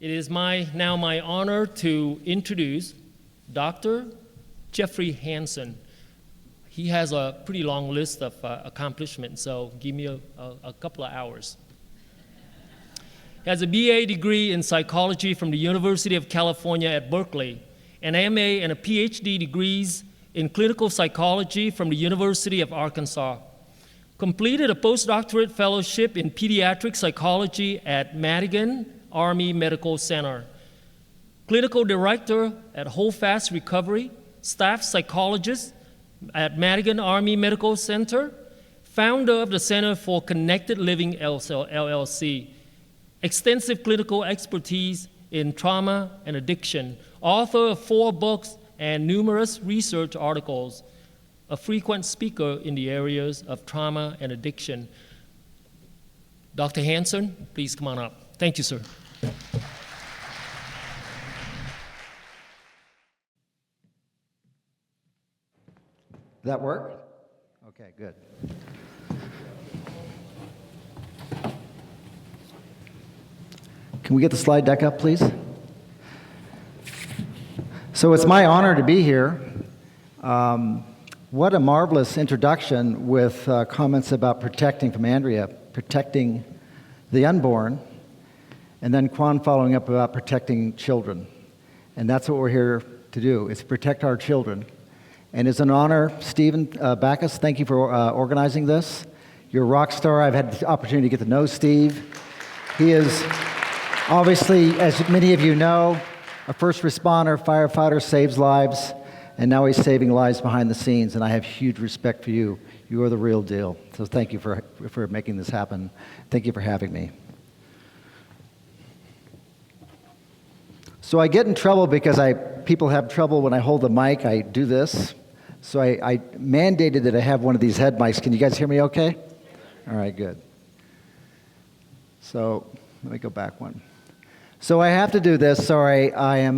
It is now my honor to introduce Dr. Jeffrey Hansen. He has a pretty long list of accomplishments, so give me a couple of hours. He has a BA degree in psychology from the University of California at Berkeley, an MA and a Ph.D. degrees in clinical psychology from the University of Arkansas. Completed a postdoctorate fellowship in pediatric psychology at Madigan Army Medical Center. Clinical director at Holdfast Recovery, staff psychologist at Madigan Army Medical Center, founder of the Center for Connected Living LLC, extensive clinical expertise in trauma and addiction, author of 4 books and numerous research articles, a frequent speaker in the areas of trauma and addiction. Dr. Hansen, please come on up. Thank you, sir. Does that work? Okay, good. Can we get the slide deck up, please? So it's my honor to be here. What a marvelous introduction with comments about protecting from Andrea, protecting the unborn, and then Quan following up about protecting children. And that's what we're here to do, is protect our children. And it's an honor, Stephen Backus, thank you for organizing this. You're a rock star. I've had the opportunity to get to know Steve. He is obviously, as many of you know, a first responder, firefighter, saves lives, and now he's saving lives behind the scenes, and I have huge respect for you. You are the real deal. So thank you for making this happen. Thank you for having me. So I get in trouble because people have trouble when I hold the mic. I do this. So I mandated that I have one of these head mics. Can you guys hear me okay? All right, good. So let me go back one. So I have to do this. Sorry, I am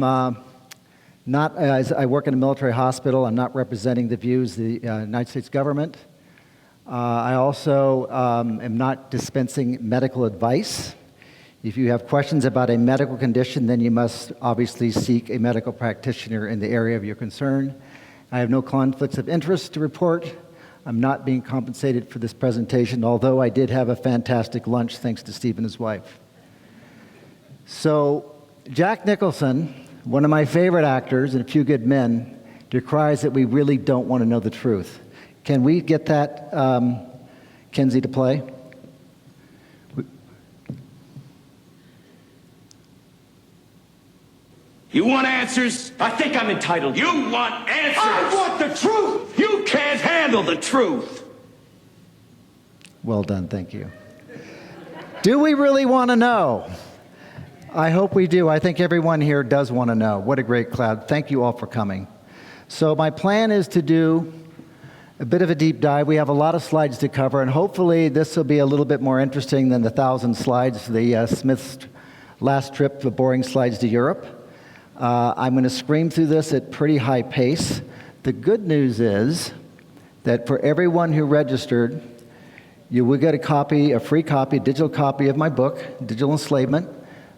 not, I work in a military hospital. I'm not representing the views of the United States government. I also am not dispensing medical advice. If you have questions about a medical condition, then you must obviously seek a medical practitioner in the area of your concern. I have no conflicts of interest to report. I'm not being compensated for this presentation, although I did have a fantastic lunch thanks to Steve and his wife. So Jack Nicholson, one of my favorite actors in A Few Good Men, decries that we really don't want to know the truth. Can we get that, Kenzie, to play? You want answers? I think I'm entitled. You want answers? I want the truth! You can't handle the truth! Well done, thank you. Do we really want to know? I hope we do. I think everyone here does want to know. What a great crowd. Thank you all for coming. So my plan is to do a bit of a deep dive. We have a lot of slides to cover, and hopefully this will be a little bit more interesting than the 1,000 slides, the Smith's last trip, the boring slides to Europe. I'm going to scream through this at pretty high pace. The good news is that for everyone who registered, you will get a free copy, a digital copy of my book, Digital Enslavement.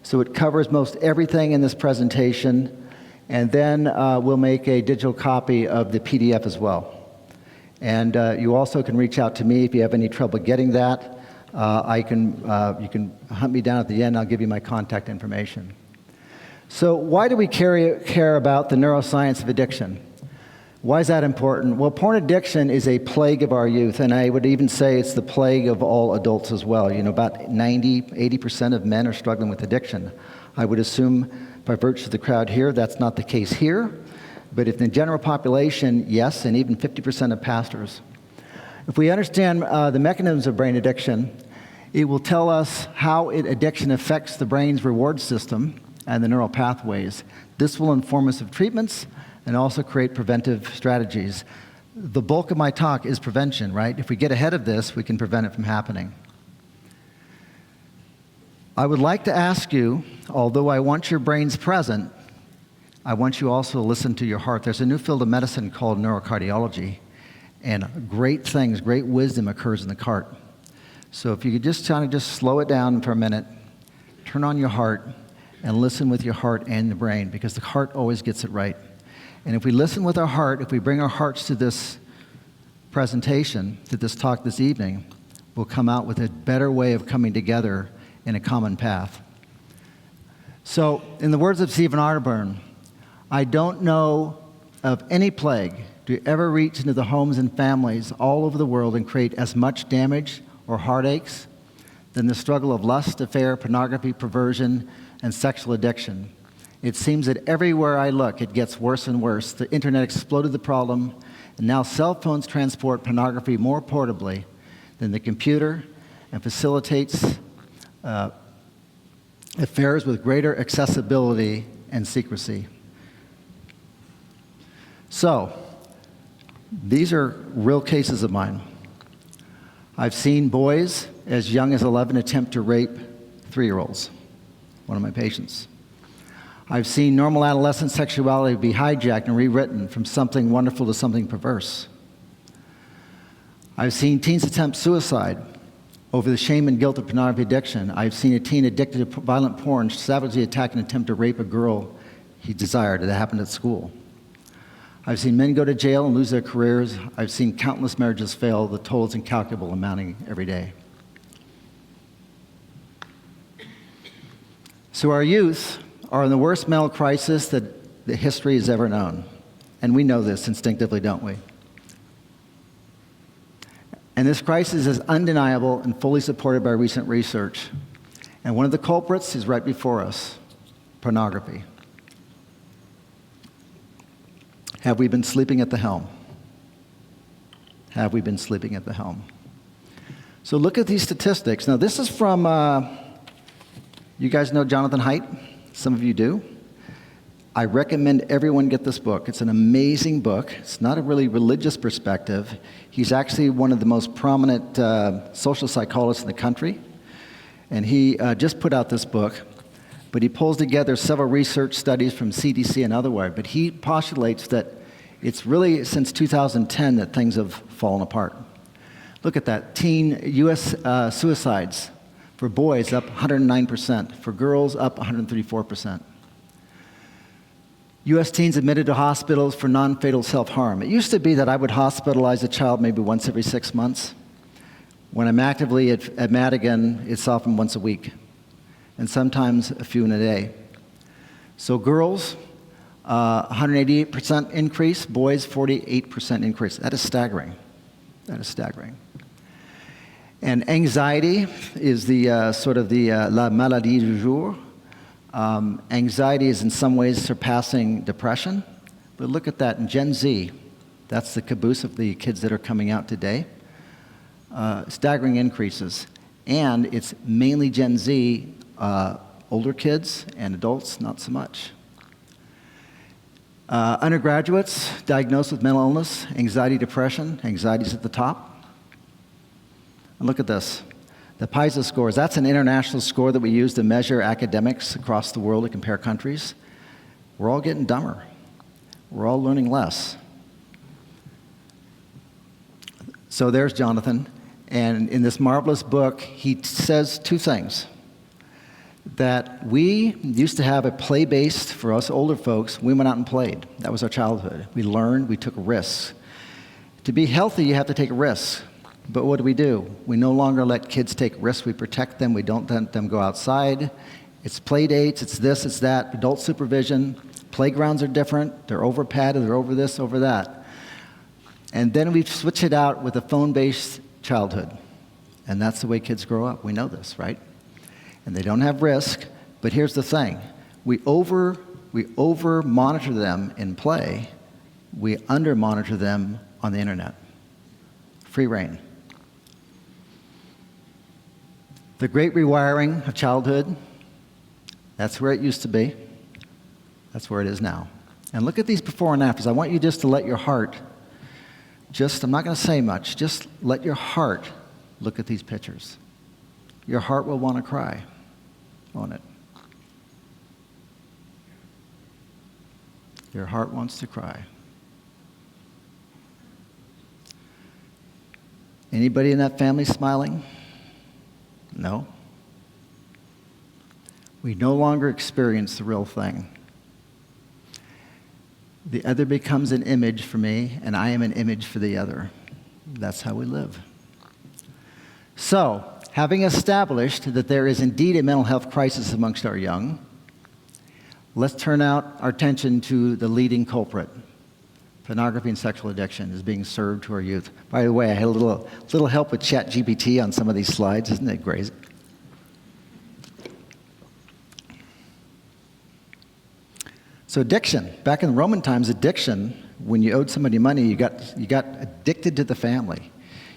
So it covers most everything in this presentation. And then we'll make a digital copy of the PDF as well. And you also can reach out to me if you have any trouble getting that. You can hunt me down at the end. I'll give you my contact information. So why do we care about the neuroscience of addiction? Why is that important? Well, porn addiction is a plague of our youth, and I would even say it's the plague of all adults as well. You know, about 80% of men are struggling with addiction. I would assume by virtue of the crowd here, that's not the case here, but if the general population, yes, and even 50% of pastors. If we understand the mechanisms of brain addiction, it will tell us how addiction affects the brain's reward system and the neural pathways. This will inform us of treatments and also create preventive strategies. The bulk of my talk is prevention, right? If we get ahead of this, we can prevent it from happening. I would like to ask you, although I want your brains present, I want you also to listen to your heart. There's a new field of medicine called neurocardiology, and great things, great wisdom occurs in the heart. So if you could just kind of slow it down for a minute, turn on your heart, and listen with your heart and the brain, because the heart always gets it right. And if we listen with our heart, if we bring our hearts to this presentation, to this talk this evening, we'll come out with a better way of coming together in a common path. So, in the words of Stephen Arterburn, I don't know of any plague to ever reach into the homes and families all over the world and create as much damage or heartaches than the struggle of lust, affair, pornography, perversion, and sexual addiction. It seems that everywhere I look, it gets worse and worse. The internet exploded the problem, and now cell phones transport pornography more portably than the computer and facilitates affairs with greater accessibility and secrecy. So, these are real cases of mine. I've seen boys as young as 11 attempt to rape 3-year-olds, one of my patients. I've seen normal adolescent sexuality be hijacked and rewritten from something wonderful to something perverse. I've seen teens attempt suicide over the shame and guilt of pornography addiction. I've seen a teen addicted to violent porn savagely attack and attempt to rape a girl he desired. That happened at school. I've seen men go to jail and lose their careers. I've seen countless marriages fail. The total is incalculable, amounting every day. So our youth are in the worst mental crisis that the history has ever known. And we know this instinctively, don't we? And this crisis is undeniable and fully supported by recent research. And one of the culprits is right before us: pornography. Have we been sleeping at the helm? Have we been sleeping at the helm? So look at these statistics. Now, this is from, you guys know Jonathan Haidt? Some of you do. I recommend everyone get this book. It's an amazing book. It's not a really religious perspective. He's actually one of the most prominent social psychologists in the country. And he just put out this book. But he pulls together several research studies from CDC and otherwise. But he postulates that it's really since 2010 that things have fallen apart. Look at that. Teen U.S. suicides for boys up 109%. For girls up 134%. U.S. teens admitted to hospitals for non-fatal self-harm. It used to be that I would hospitalize a child maybe once every 6 months. When I'm actively at Madigan, it's often once a week, and sometimes a few in a day. So girls, 188% increase, boys 48% increase. That is staggering. That is staggering. And anxiety is the sort of the la maladie du jour. Anxiety is in some ways surpassing depression. But look at that in Gen Z. That's the caboose of the kids that are coming out today. Staggering increases. And it's mainly Gen Z, older kids and adults, not so much. Undergraduates diagnosed with mental illness, anxiety, depression. Anxiety's at the top. And look at this. The PISA scores, that's an international score that we use to measure academics across the world to compare countries. We're all getting dumber. We're all learning less. So there's Jonathan. And in this marvelous book, he says two things. That we used to have a play-based, for us older folks, we went out and played. That was our childhood. We learned, we took risks. To be healthy, you have to take risks. But what do? We no longer let kids take risks. We protect them. We don't let them go outside. It's play dates. It's this. It's that. Adult supervision. Playgrounds are different. They're over padded. They're over this, over that. And then we switch it out with a phone-based childhood. And that's the way kids grow up. We know this, right? And they don't have risk. But here's the thing. We over monitor them in play. We under monitor them on the internet. Free reign. The great rewiring of childhood, that's where it used to be. That's where it is now. And look at these before and afters. I want you just to let your heart, I'm not going to say much, just let your heart look at these pictures. Your heart will want to cry, won't it? Your heart wants to cry. Anybody in that family smiling? No? We no longer experience the real thing. The other becomes an image for me, and I am an image for the other. That's how we live. So, having established that there is indeed a mental health crisis amongst our young, let's turn out our attention to the leading culprit. Pornography and sexual addiction is being served to our youth. By the way, I had a little help with ChatGPT on some of these slides. Isn't it great? So addiction. Back in Roman times, addiction, when you owed somebody money, you got addicted to the family.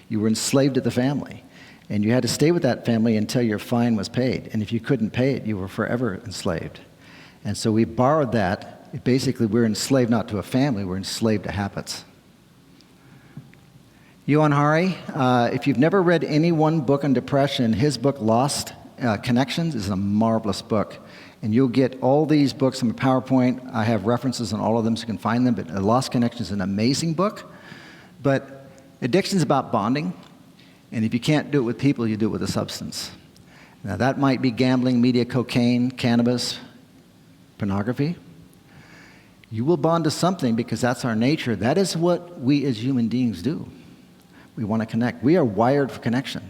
You were enslaved to the family. And you had to stay with that family until your fine was paid. And if you couldn't pay it, you were forever enslaved. And so we borrowed that. Basically, we're enslaved not to a family, we're enslaved to habits. Yuval Harari, if you've never read any one book on depression, his book, Lost Connections, is a marvelous book. And you'll get all these books on PowerPoint. I have references on all of them so you can find them. But Lost Connections is an amazing book. But addiction is about bonding. And if you can't do it with people, you do it with a substance. Now, that might be gambling, media, cocaine, cannabis, pornography. You will bond to something because that's our nature. That is what we as human beings do. We want to connect. We are wired for connection.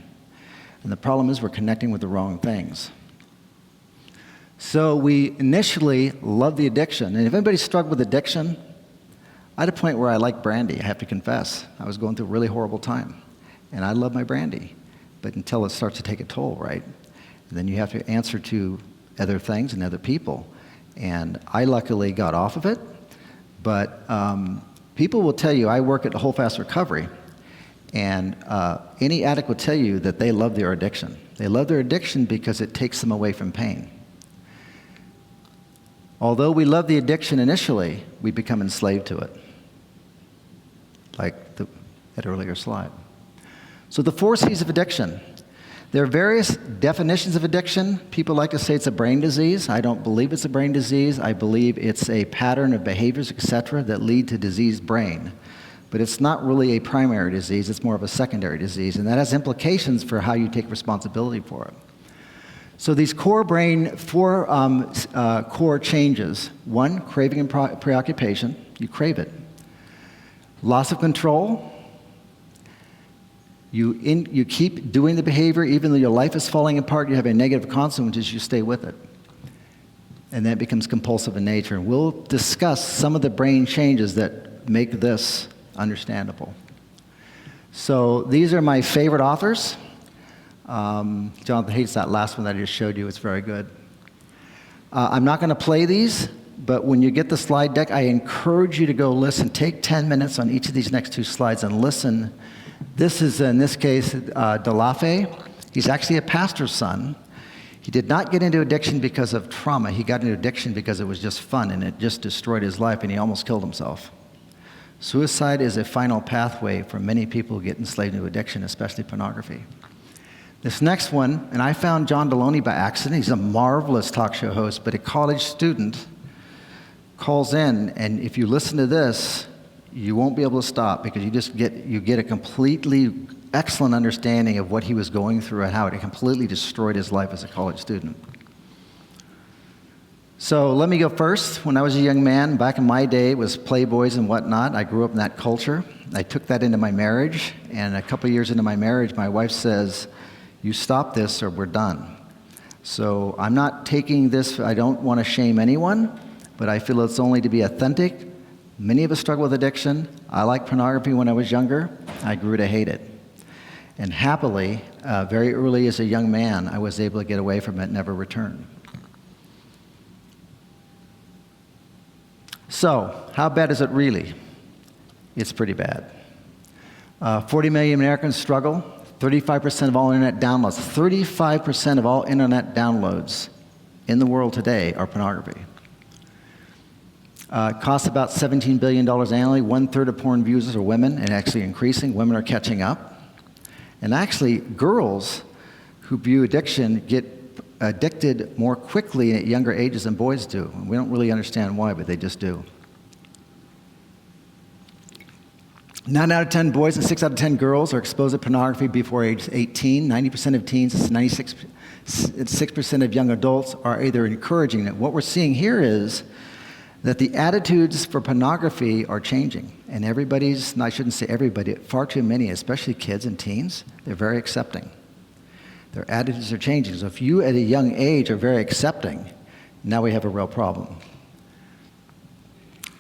And the problem is we're connecting with the wrong things. So we initially love the addiction. And if anybody struggled with addiction, I had a point where I liked brandy, I have to confess. I was going through a really horrible time. And I love my brandy. But until it starts to take a toll, right? And then you have to answer to other things and other people. And I luckily got off of it. But people will tell you, I work at Whole Fast Recovery. And any addict will tell you that they love their addiction. They love their addiction because it takes them away from pain. Although we love the addiction initially, we become enslaved to it, like that earlier slide. So the 4 C's of addiction. There are various definitions of addiction. People like to say it's a brain disease. I don't believe it's a brain disease. I believe it's a pattern of behaviors, etc., that lead to diseased brain. But it's not really a primary disease. It's more of a secondary disease, and that has implications for how you take responsibility for it. So these core brain, 4 core changes. 1, craving and preoccupation. You crave it. Loss of control. You keep doing the behavior even though your life is falling apart. You have a negative consequences. You stay with it. And then it becomes compulsive in nature. And we'll discuss some of the brain changes that make this understandable. So these are my favorite authors. Jonathan hates that last one that I just showed you. It's very good. I'm not going to play these, but when you get the slide deck, I encourage you to go listen. Take 10 minutes on each of these next 2 slides and listen. This is, in this case, Delafe. He's actually a pastor's son. He did not get into addiction because of trauma. He got into addiction because it was just fun, and it just destroyed his life, and he almost killed himself. Suicide is a final pathway for many people who get enslaved into addiction, especially pornography. This next one, and I found John Deloney by accident. He's a marvelous talk show host, but a college student calls in, and if you listen to this, you won't be able to stop because you get a completely excellent understanding of what he was going through and how it completely destroyed his life as a college student. So let me go first. When I was a young man, back in my day, it was Playboys and whatnot. I grew up in that culture. I took that into my marriage, and a couple years into my marriage, my wife says, "You stop this or we're done." So I'm not taking this, I don't want to shame anyone, but I feel it's only to be authentic. Many of us struggle with addiction. I liked pornography when I was younger. I grew to hate it. And happily, very early as a young man, I was able to get away from it and never return. So, how bad is it really? It's pretty bad. 40 million Americans struggle. 35% of all internet downloads. 35% of all internet downloads in the world today are pornography. It costs about $17 billion annually. 1/3 of porn viewers are women, and actually increasing. Women are catching up. And actually, girls who view addiction get addicted more quickly at younger ages than boys do. We don't really understand why, but they just do. 9 out of 10 boys and 6 out of 10 girls are exposed to pornography before age 18. 90% of teens, 96% 6% of young adults are either encouraging it. What we're seeing here is that the attitudes for pornography are changing. And I shouldn't say everybody, far too many, especially kids and teens, they're very accepting. Their attitudes are changing. So if you at a young age are very accepting, now we have a real problem.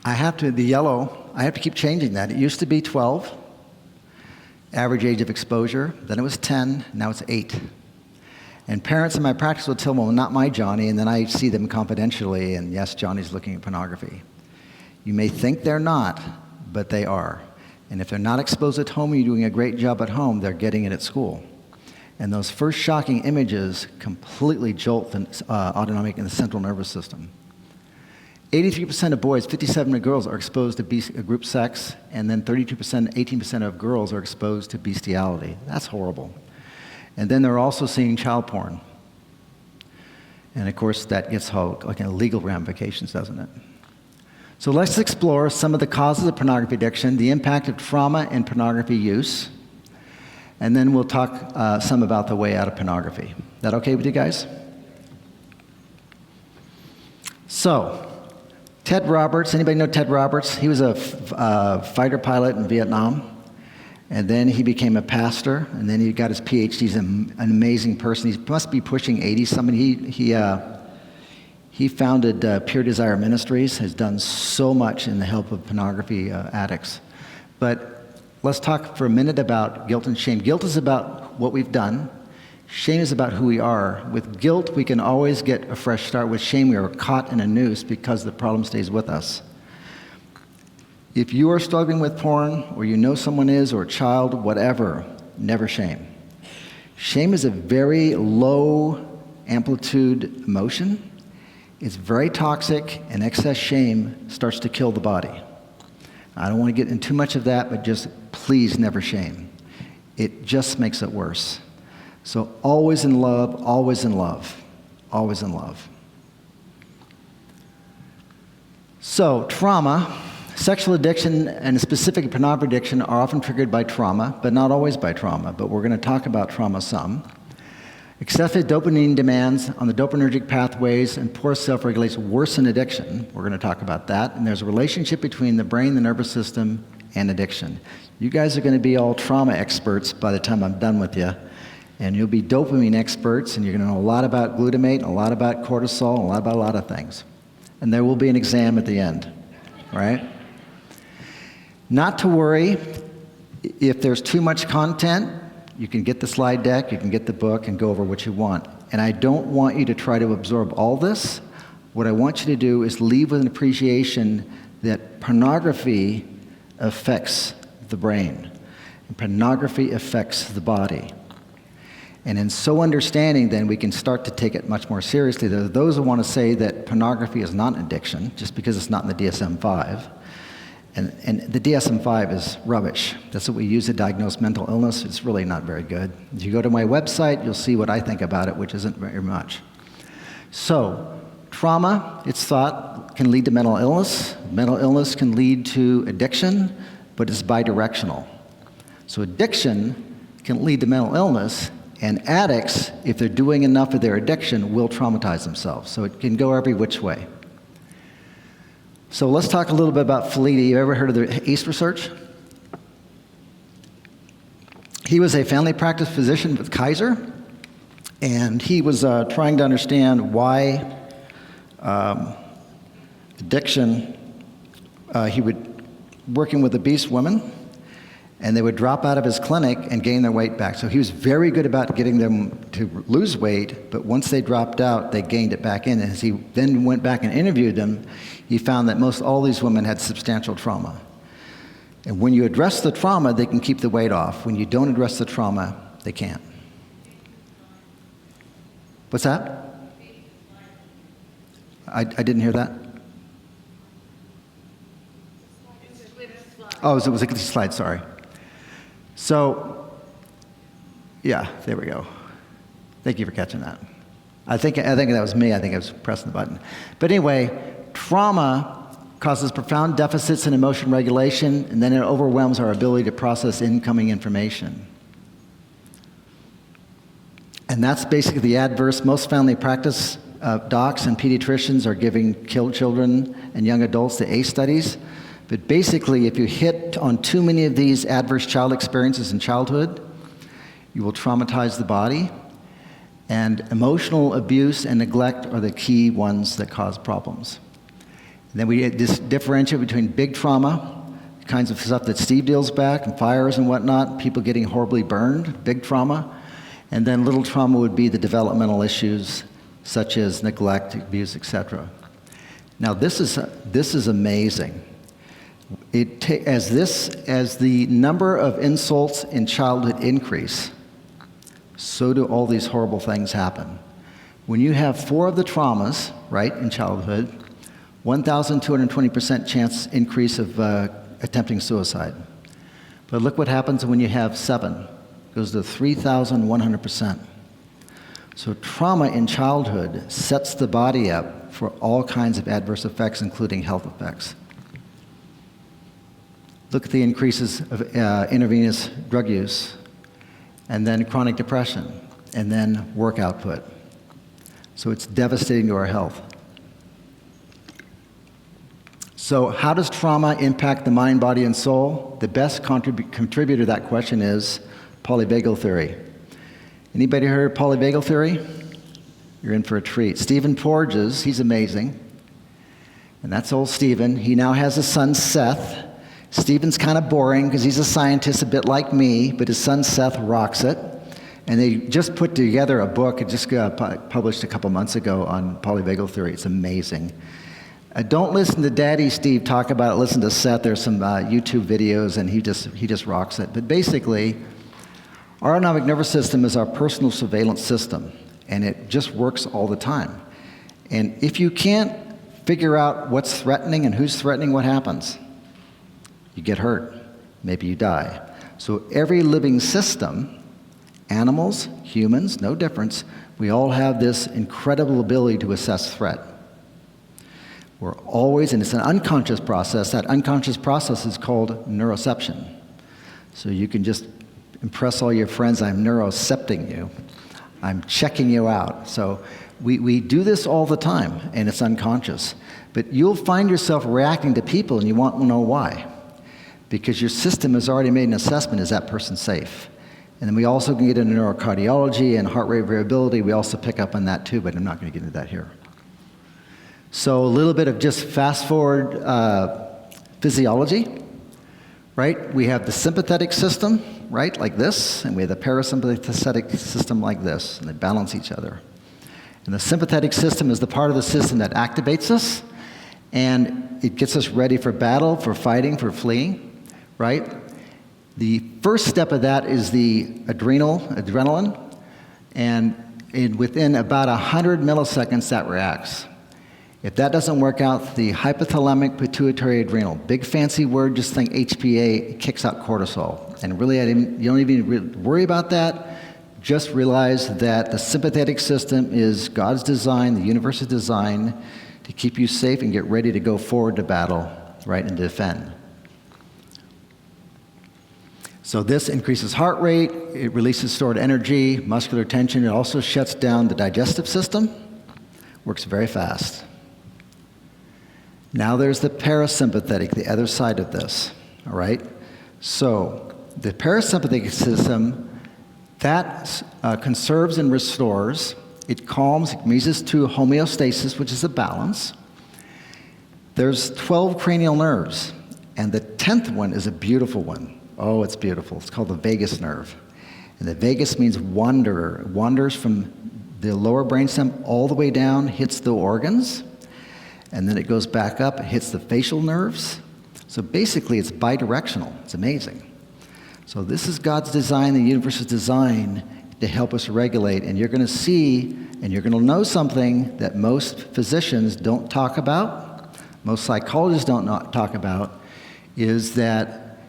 I have to keep changing that. It used to be 12, average age of exposure. Then it was 10, now it's 8. And parents in my practice will tell me, well, not my Johnny, and then I see them confidentially, and yes, Johnny's looking at pornography. You may think they're not, but they are. And if they're not exposed at home and you're doing a great job at home, they're getting it at school. And those first shocking images completely jolt the autonomic and the central nervous system. 83% of boys, 57% of girls are exposed to group sex, and then 32%, 18% of girls are exposed to bestiality. That's horrible. And then they're also seeing child porn. And of course, that gets legal ramifications, doesn't it? So let's explore some of the causes of pornography addiction, the impact of trauma and pornography use, and then we'll talk some about the way out of pornography. Is that okay with you guys? So, Ted Roberts, anybody know Ted Roberts? He was a fighter pilot in Vietnam, and then he became a pastor, and then he got his Ph.D. He's an amazing person. He must be pushing 80-something. He founded Pure Desire Ministries, has done so much in the help of pornography addicts. But let's talk for a minute about guilt and shame. Guilt is about what we've done. Shame is about who we are. With guilt, we can always get a fresh start. With shame, we are caught in a noose because the problem stays with us. If you are struggling with porn, or you know someone is, or a child, whatever, never shame. Shame is a very low amplitude emotion. It's very toxic, and excess shame starts to kill the body. I don't want to get into too much of that, but just please never shame. It just makes it worse. So always in love, always in love, always in love. So trauma, sexual addiction, and specifically pornography addiction are often triggered by trauma, but not always by trauma. But we're going to talk about trauma some. Excessive dopamine demands on the dopaminergic pathways and poor self-regulation worsen addiction. We're going to talk about that. And there's a relationship between the brain, the nervous system, and addiction. You guys are going to be all trauma experts by the time I'm done with you. And you'll be dopamine experts, and you're going to know a lot about glutamate, a lot about cortisol, a lot about a lot of things. And there will be an exam at the end, right? Not to worry, if there's too much content, you can get the slide deck, you can get the book, and go over what you want. And I don't want you to try to absorb all this. What I want you to do is leave with an appreciation that pornography affects the brain, and pornography affects the body. And in so understanding, then, we can start to take it much more seriously. There are those who want to say that pornography is not an addiction, just because it's not in the DSM-5. And the DSM-5 is rubbish. That's what we use to diagnose mental illness. It's really not very good. If you go to my website, you'll see what I think about it, which isn't very much. So, trauma, it's thought, can lead to mental illness. Mental illness can lead to addiction, but it's bidirectional. So addiction can lead to mental illness, and addicts, if they're doing enough of their addiction, will traumatize themselves. So it can go every which way. So let's talk a little bit about Felitti. You ever heard of the ACE research? He was a family practice physician with Kaiser, and he was trying to understand why addiction, he would, working with obese women, and they would drop out of his clinic and gain their weight back. So he was very good about getting them to lose weight, but once they dropped out, they gained it back in. And as he then went back and interviewed them, he found that most all these women had substantial trauma. And when you address the trauma, they can keep the weight off. When you don't address the trauma, they can't. What's that? I didn't hear that. Oh, it was a slide, sorry. So, yeah, there we go. Thank you for catching that. I think that was me. I think I was pressing the button. But anyway, trauma causes profound deficits in emotion regulation, and then it overwhelms our ability to process incoming information. And And that's basically the adverse. Most family practice docs and pediatricians are giving children and young adults the ACE studies. But basically, if you hit on too many of these adverse child experiences in childhood, you will traumatize the body. And emotional abuse and neglect are the key ones that cause problems. And then we differentiate between big trauma, kinds of stuff that Steve deals back, and fires and whatnot, people getting horribly burned, big trauma. And then little trauma would be the developmental issues such as neglect, abuse, etc. Now this is amazing. As the number of insults in childhood increase, so do all these horrible things happen. When you have 4 of the traumas, right, in childhood, 1,220% chance increase of attempting suicide. But look what happens when you have 7. It goes to 3,100%. So trauma in childhood sets the body up for all kinds of adverse effects, including health effects. Look at the increases of intravenous drug use, and then chronic depression, and then work output. So it's devastating to our health. So how does trauma impact the mind, body, and soul? The best contributor to that question is polyvagal theory. Anybody heard of polyvagal theory? You're in for a treat. Stephen Porges, he's amazing. And that's old Stephen. He now has a son, Seth. Stephen's kind of boring because he's a scientist a bit like me, but his son Seth rocks it. And they just put together a book, it just got published a couple months ago on polyvagal theory. It's amazing. Don't listen to Daddy Steve talk about it, listen to Seth. There's some YouTube videos and he just rocks it. But basically, our autonomic nervous system is our personal surveillance system, and it just works all the time. And if you can't figure out what's threatening and who's threatening, what happens? You get hurt. Maybe you die. So every living system, animals, humans, no difference, we all have this incredible ability to assess threat. We're always, and it's an unconscious process. That unconscious process is called neuroception. So you can just impress all your friends, I'm neurocepting you. I'm checking you out. So we do this all the time, and it's unconscious. But you'll find yourself reacting to people, and you want to know why. Because your system has already made an assessment, is that person safe? And then we also can get into neurocardiology and heart rate variability. We also pick up on that too, but I'm not going to get into that here. So a little bit of just fast forward physiology, right? We have the sympathetic system, right, like this, and we have the parasympathetic system like this, and they balance each other. And the sympathetic system is the part of the system that activates us, and it gets us ready for battle, for fighting, for fleeing, right? The first step of that is the adrenaline, and within about 100 milliseconds that reacts. If that doesn't work out, the hypothalamic pituitary adrenal, big fancy word, just think HPA, kicks out cortisol. And really, you don't even worry about that. Just realize that the sympathetic system is God's design, the universe's design to keep you safe and get ready to go forward to battle, right, and defend. So this increases heart rate, it releases stored energy, muscular tension. It also shuts down the digestive system, works very fast. Now there's the parasympathetic, the other side of this, all right? So the parasympathetic system, that conserves and restores. It calms, it moves us to homeostasis, which is a balance. There's 12 cranial nerves, and the 10th one is a beautiful one. Oh, it's beautiful. It's called the vagus nerve. And the vagus means wanderer. It wanders from the lower brainstem all the way down, hits the organs, and then it goes back up, it hits the facial nerves. So basically, it's bidirectional. It's amazing. So this is God's design, the universe's design to help us regulate. And you're going to see, and you're going to know something that most physicians don't talk about, most psychologists don't talk about, is that,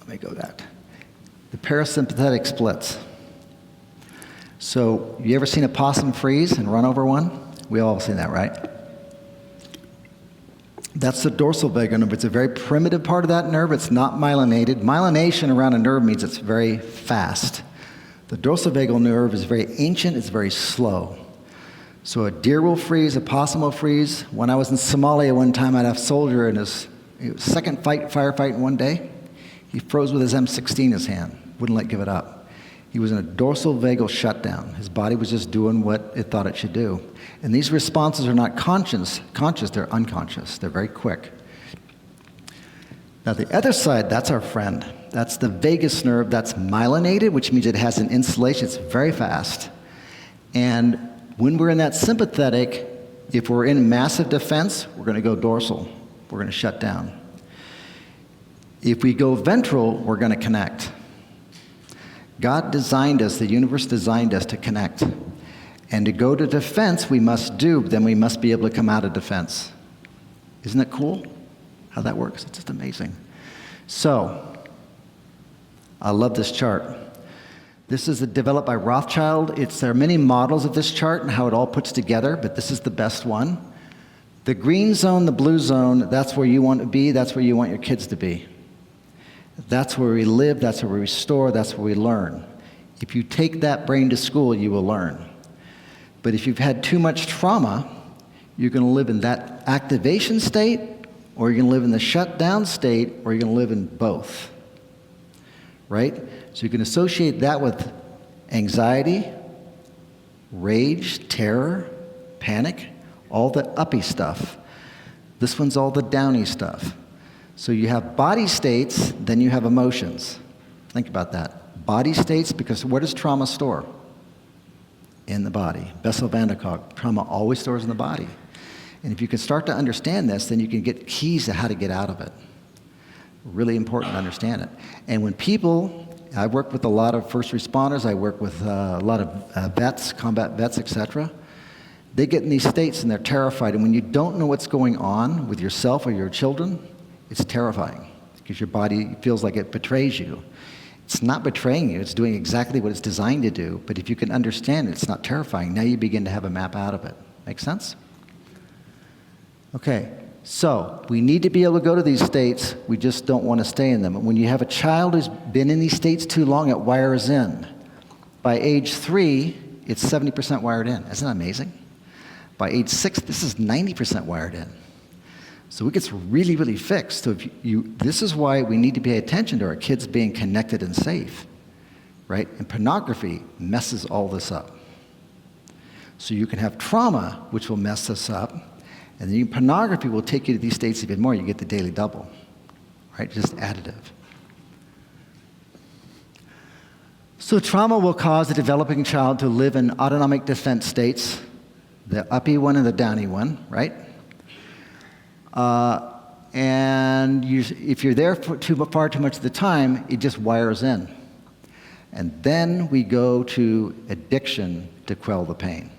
let me go back, the parasympathetic splits. So you ever seen a possum freeze and run over one? We all have seen that, right? That's the dorsal vagus nerve. It's a very primitive part of that nerve. It's not myelinated. Myelination around a nerve means it's very fast. The dorsal vagal nerve is very ancient, it's very slow. So a deer will freeze, a possum will freeze. When I was in Somalia one time, I had a soldier in his second firefight in one day. He froze with his M16 in his hand, wouldn't give it up. He was in a dorsal vagal shutdown. His body was just doing what it thought it should do. And these responses are not conscious, they're unconscious. They're very quick. Now the other side, that's our friend. That's the vagus nerve that's myelinated, which means it has an insulation. It's very fast. And when we're in that sympathetic, if we're in massive defense, we're going to go dorsal. We're going to shut down. If we go ventral, we're going to connect. God designed us, the universe designed us to connect. And to go to defense, we must do, then we must be able to come out of defense. Isn't it cool how that works? It's just amazing. So, I love this chart. This is developed by Rothschild. There are many models of this chart and how it all puts together, but this is the best one. The green zone, the blue zone, that's where you want to be, that's where you want your kids to be. That's where we live, that's where we restore, that's where we learn. If you take that brain to school, you will learn. But if you've had too much trauma, you're going to live in that activation state, or you're going to live in the shutdown state, or you're going to live in both. Right? So you can associate that with anxiety, rage, terror, panic, all the uppy stuff. This one's all the downy stuff. So you have body states, then you have emotions. Think about that. Body states, because where does trauma store? In the body. Bessel van der Kolk, trauma always stores in the body. And if you can start to understand this, then you can get keys to how to get out of it. Really important to understand it. And when people, I work with a lot of first responders, I work with a lot of vets, combat vets, etc. They get in these states and they're terrified. And when you don't know what's going on with yourself or your children, it's terrifying because your body feels like it betrays you. It's not betraying you, it's doing exactly what it's designed to do. But if you can understand it, it's not terrifying. Now you begin to have a map out of it. Make sense? Okay. So, we need to be able to go to these states, we just don't want to stay in them. When you have a child who's been in these states too long, it wires in. By age 3, it's 70% wired in. Isn't that amazing? By age 6, this is 90% wired in. So it gets really, really fixed. So this is why we need to pay attention to our kids being connected and safe, right? And pornography messes all this up. So you can have trauma, which will mess this up. And then pornography will take you to these states even more. You get the daily double, right? Just additive. So trauma will cause the developing child to live in autonomic defense states, the uppy one and the downy one, right? If you're there for far too much of the time, it just wires in. And then we go to addiction to quell the pain.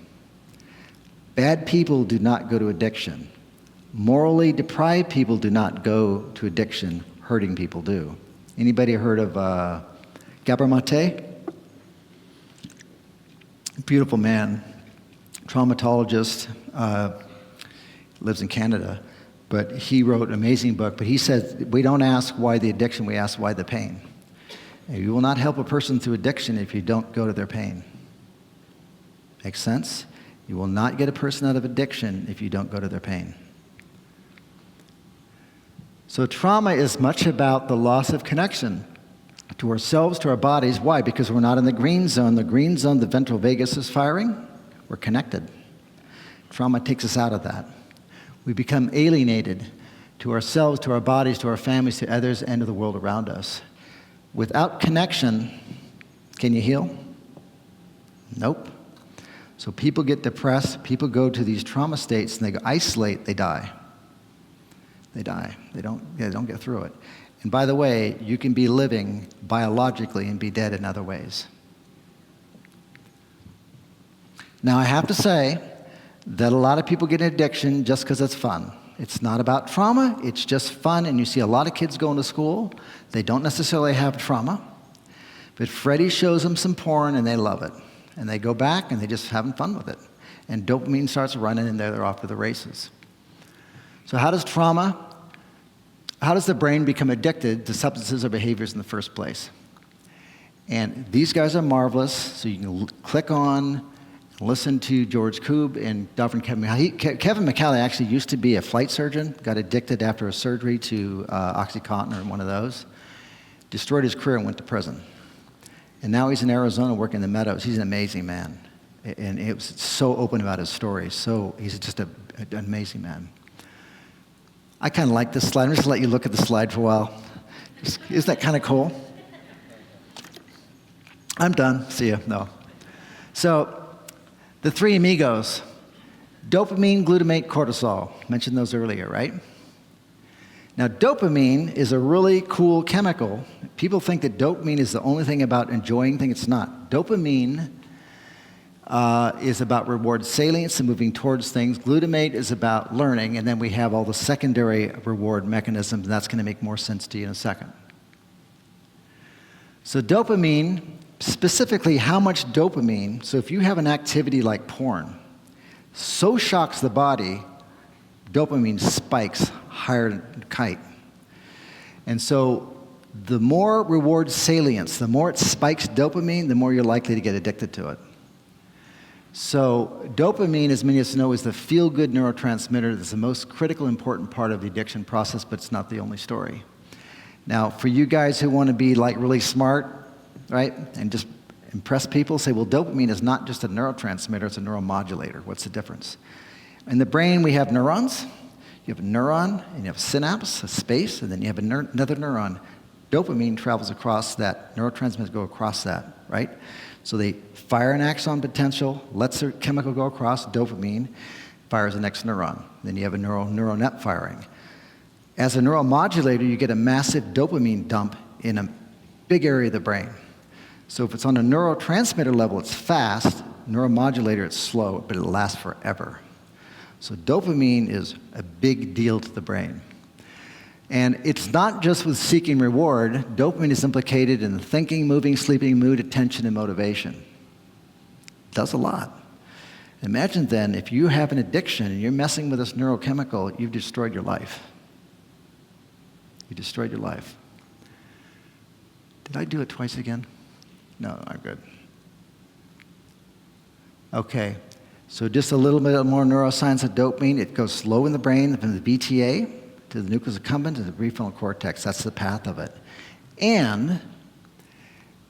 Bad people do not go to addiction. Morally deprived people do not go to addiction. Hurting people do. Anybody heard of Gabor Mate? Beautiful man, traumatologist, lives in Canada. But he wrote an amazing book. But he said, we don't ask why the addiction, we ask why the pain. And you will not help a person through addiction if you don't go to their pain. Make sense? You will not get a person out of addiction if you don't go to their pain. So trauma is much about the loss of connection to ourselves, to our bodies. Why? Because we're not in the green zone. The green zone, the ventral vagus is firing. We're connected. Trauma takes us out of that. We become alienated to ourselves, to our bodies, to our families, to others, and to the world around us. Without connection, can you heal? Nope. So people get depressed, people go to these trauma states, and they go isolate, they die. They die. They don't get through it. And by the way, you can be living biologically and be dead in other ways. Now I have to say that a lot of people get an addiction just because it's fun. It's not about trauma, it's just fun, and you see a lot of kids going to school, they don't necessarily have trauma, but Freddie shows them some porn and they love it. And they go back and they're just having fun with it. And dopamine starts running and they're off to the races. So how does the brain become addicted to substances or behaviors in the first place? And these guys are marvelous, so you can click on, listen to George Koob and Dr. Kevin McCallie. Kevin McCallie actually used to be a flight surgeon, got addicted after a surgery to Oxycontin or one of those, destroyed his career and went to prison. And now he's in Arizona working in the meadows. He's an amazing man. And it was so open about his story. So he's just an amazing man. I kind of like this slide. I'm just going to let you look at the slide for a while. Isn't that kind of cool? I'm done. See you. No. So the three amigos, dopamine, glutamate, cortisol. Mentioned those earlier, right? Now, dopamine is a really cool chemical. People think that dopamine is the only thing about enjoying things. It's not. Dopamine is about reward salience and moving towards things. Glutamate is about learning, and then we have all the secondary reward mechanisms, and that's going to make more sense to you in a second. So dopamine, specifically how much dopamine, so if you have an activity like porn, so shocks the body, dopamine spikes higher than a kite. And so the more reward salience, the more it spikes dopamine, the more you're likely to get addicted to it. So dopamine, as many of us know, is the feel-good neurotransmitter that's the most critical, important part of the addiction process, but it's not the only story. Now, for you guys who want to be like really smart, right, and just impress people, say, well, dopamine is not just a neurotransmitter, it's a neuromodulator. What's the difference? In the brain, we have neurons. You have a neuron, and you have a synapse, a space, and then you have another neuron. Dopamine travels across that. Neurotransmitters go across that, right? So they fire an axon potential, lets the chemical go across, dopamine, fires the next neuron. Then you have a neural net firing. As a neuromodulator, you get a massive dopamine dump in a big area of the brain. So if it's on a neurotransmitter level, it's fast. Neuromodulator, it's slow, but it lasts forever. So dopamine is a big deal to the brain. And it's not just with seeking reward. Dopamine is implicated in the thinking, moving, sleeping, mood, attention, and motivation. It does a lot. Imagine then, if you have an addiction and you're messing with this neurochemical, you've destroyed your life. You destroyed your life. Did I do it twice again? No, I'm good. Okay. So just a little bit more neuroscience of dopamine. It goes slow in the brain from the BTA to the nucleus accumbens to the prefrontal cortex. That's the path of it. And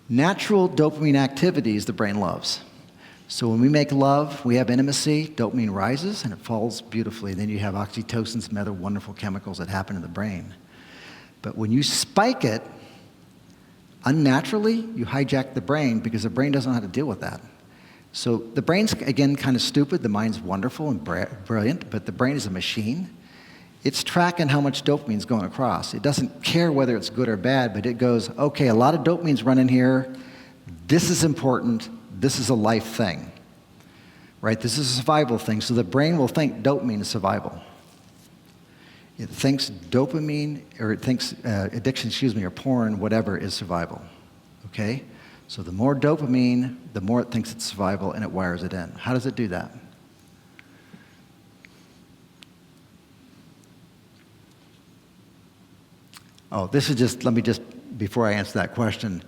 natural dopamine activities the brain loves. So when we make love, we have intimacy, dopamine rises and it falls beautifully. Then you have oxytocin, some other wonderful chemicals that happen in the brain. But when you spike it unnaturally, you hijack the brain because the brain doesn't know how to deal with that. So the brain's, again, kind of stupid. The mind's wonderful and brilliant, but the brain is a machine. It's tracking how much dopamine's going across. It doesn't care whether it's good or bad, but it goes, okay, a lot of dopamine's running here. This is important. This is a life thing, right? This is a survival thing. So the brain will think dopamine is survival. It thinks dopamine, or it thinks addiction, or porn, whatever, is survival, okay? So the more dopamine, the more it thinks it's survival, and it wires it in. How does it do that? Oh, this is just, let me just, before I answer that question,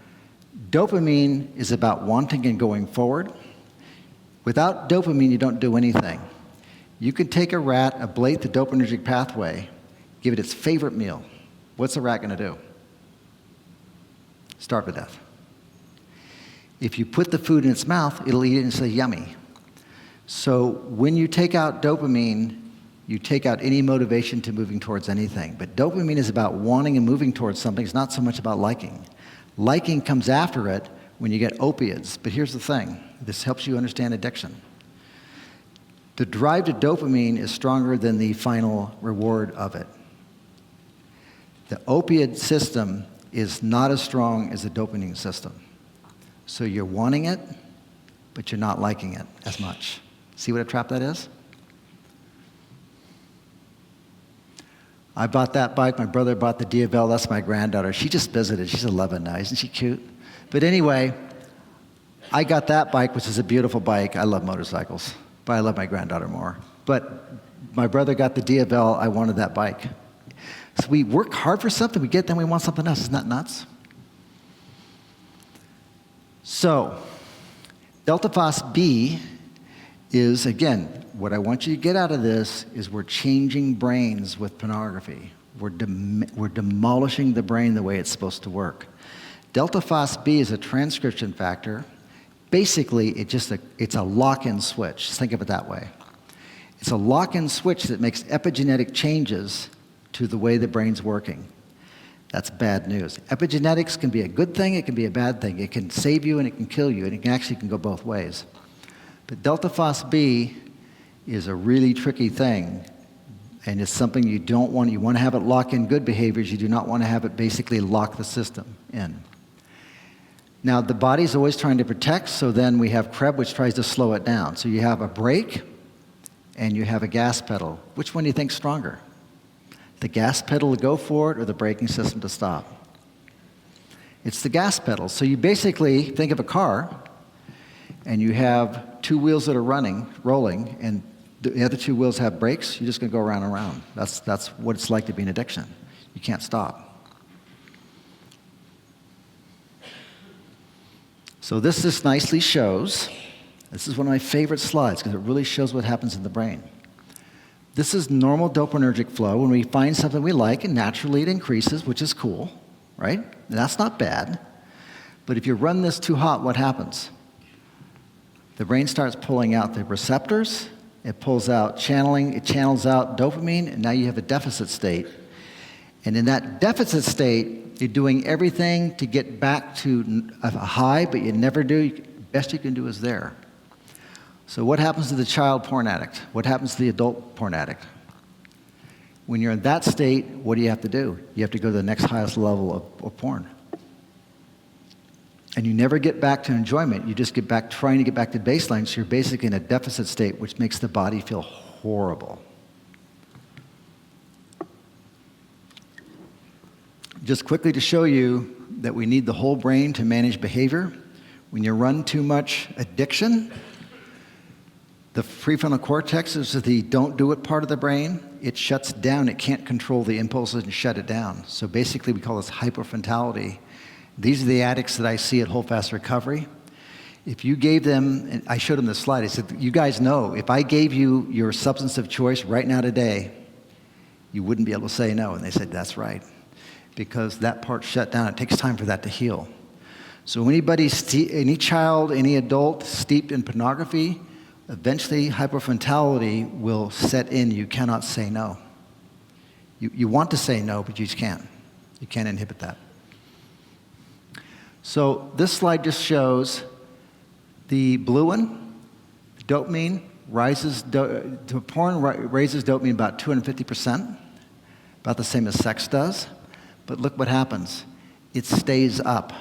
dopamine is about wanting and going forward. Without dopamine, you don't do anything. You can take a rat, ablate the dopaminergic pathway, give it its favorite meal. What's the rat going to do? Starve to death. If you put the food in its mouth, it'll eat it and say, yummy. So when you take out dopamine, you take out any motivation to moving towards anything. But dopamine is about wanting and moving towards something. It's not so much about liking. Liking comes after it when you get opiates. But here's the thing. This helps you understand addiction. The drive to dopamine is stronger than the final reward of it. The opiate system is not as strong as the dopamine system. So you're wanting it, but you're not liking it as much. See what a trap that is? I bought that bike. My brother bought the Diavel. That's my granddaughter. She just visited. She's 11 now. Isn't she cute? But anyway, I got that bike, which is a beautiful bike. I love motorcycles, but I love my granddaughter more. But my brother got the Diavel. I wanted that bike. So we work hard for something. We get, then we want something else. Isn't that nuts? So, delta phos B is, again, what I want you to get out of this is we're changing brains with pornography. We're demolishing the brain the way it's supposed to work. Delta phos B is a transcription factor. Basically, it's a lock-in switch. Think of it that way. It's a lock-in switch that makes epigenetic changes to the way the brain's working. That's bad news. Epigenetics can be a good thing, it can be a bad thing. It can save you and it can kill you, and it actually can go both ways. But delta phos B is a really tricky thing, and it's something you don't want. You want to have it lock in good behaviors. You do not want to have it basically lock the system in. Now, the body's always trying to protect, so then we have Krebs, which tries to slow it down. So you have a brake, and you have a gas pedal. Which one do you think's stronger? The gas pedal to go for it or the braking system to stop? It's the gas pedal. So you basically think of a car, and you have two wheels that are rolling, and the other two wheels have brakes. You're just going to go around and around. That's what it's like to be in addiction. You can't stop. So this nicely shows, this is one of my favorite slides because it really shows what happens in the brain. This is normal dopaminergic flow. When we find something we like, and naturally it increases, which is cool, right? And that's not bad. But if you run this too hot, what happens? The brain starts pulling out the receptors, it pulls out channeling, it channels out dopamine, and now you have a deficit state. And in that deficit state, you're doing everything to get back to a high, but you never do. Best you can do is there. So what happens to the child porn addict? What happens to the adult porn addict? When you're in that state, what do you have to do? You have to go to the next highest level of porn. And you never get back to enjoyment. You just get back trying to get back to baseline, so you're basically in a deficit state, which makes the body feel horrible. Just quickly to show you that we need the whole brain to manage behavior. When you run too much addiction, the prefrontal cortex is the don't do it part of the brain. It shuts down. It can't control the impulses and shut it down. So basically we call this hyperfrontality. These are the addicts that I see at Hold Fast Recovery. If you gave them, and I showed them this slide, I said, you guys know, if I gave you your substance of choice right now today, you wouldn't be able to say no. And they said, that's right. Because that part shut down. It takes time for that to heal. So any child, any adult steeped in pornography, eventually hyperfrontality will set in. You cannot say no. You want to say no, but you just can't. You can't inhibit that. So this slide just shows the blue one, dopamine, raises dopamine about 250%, about the same as sex does. But look what happens. It stays up.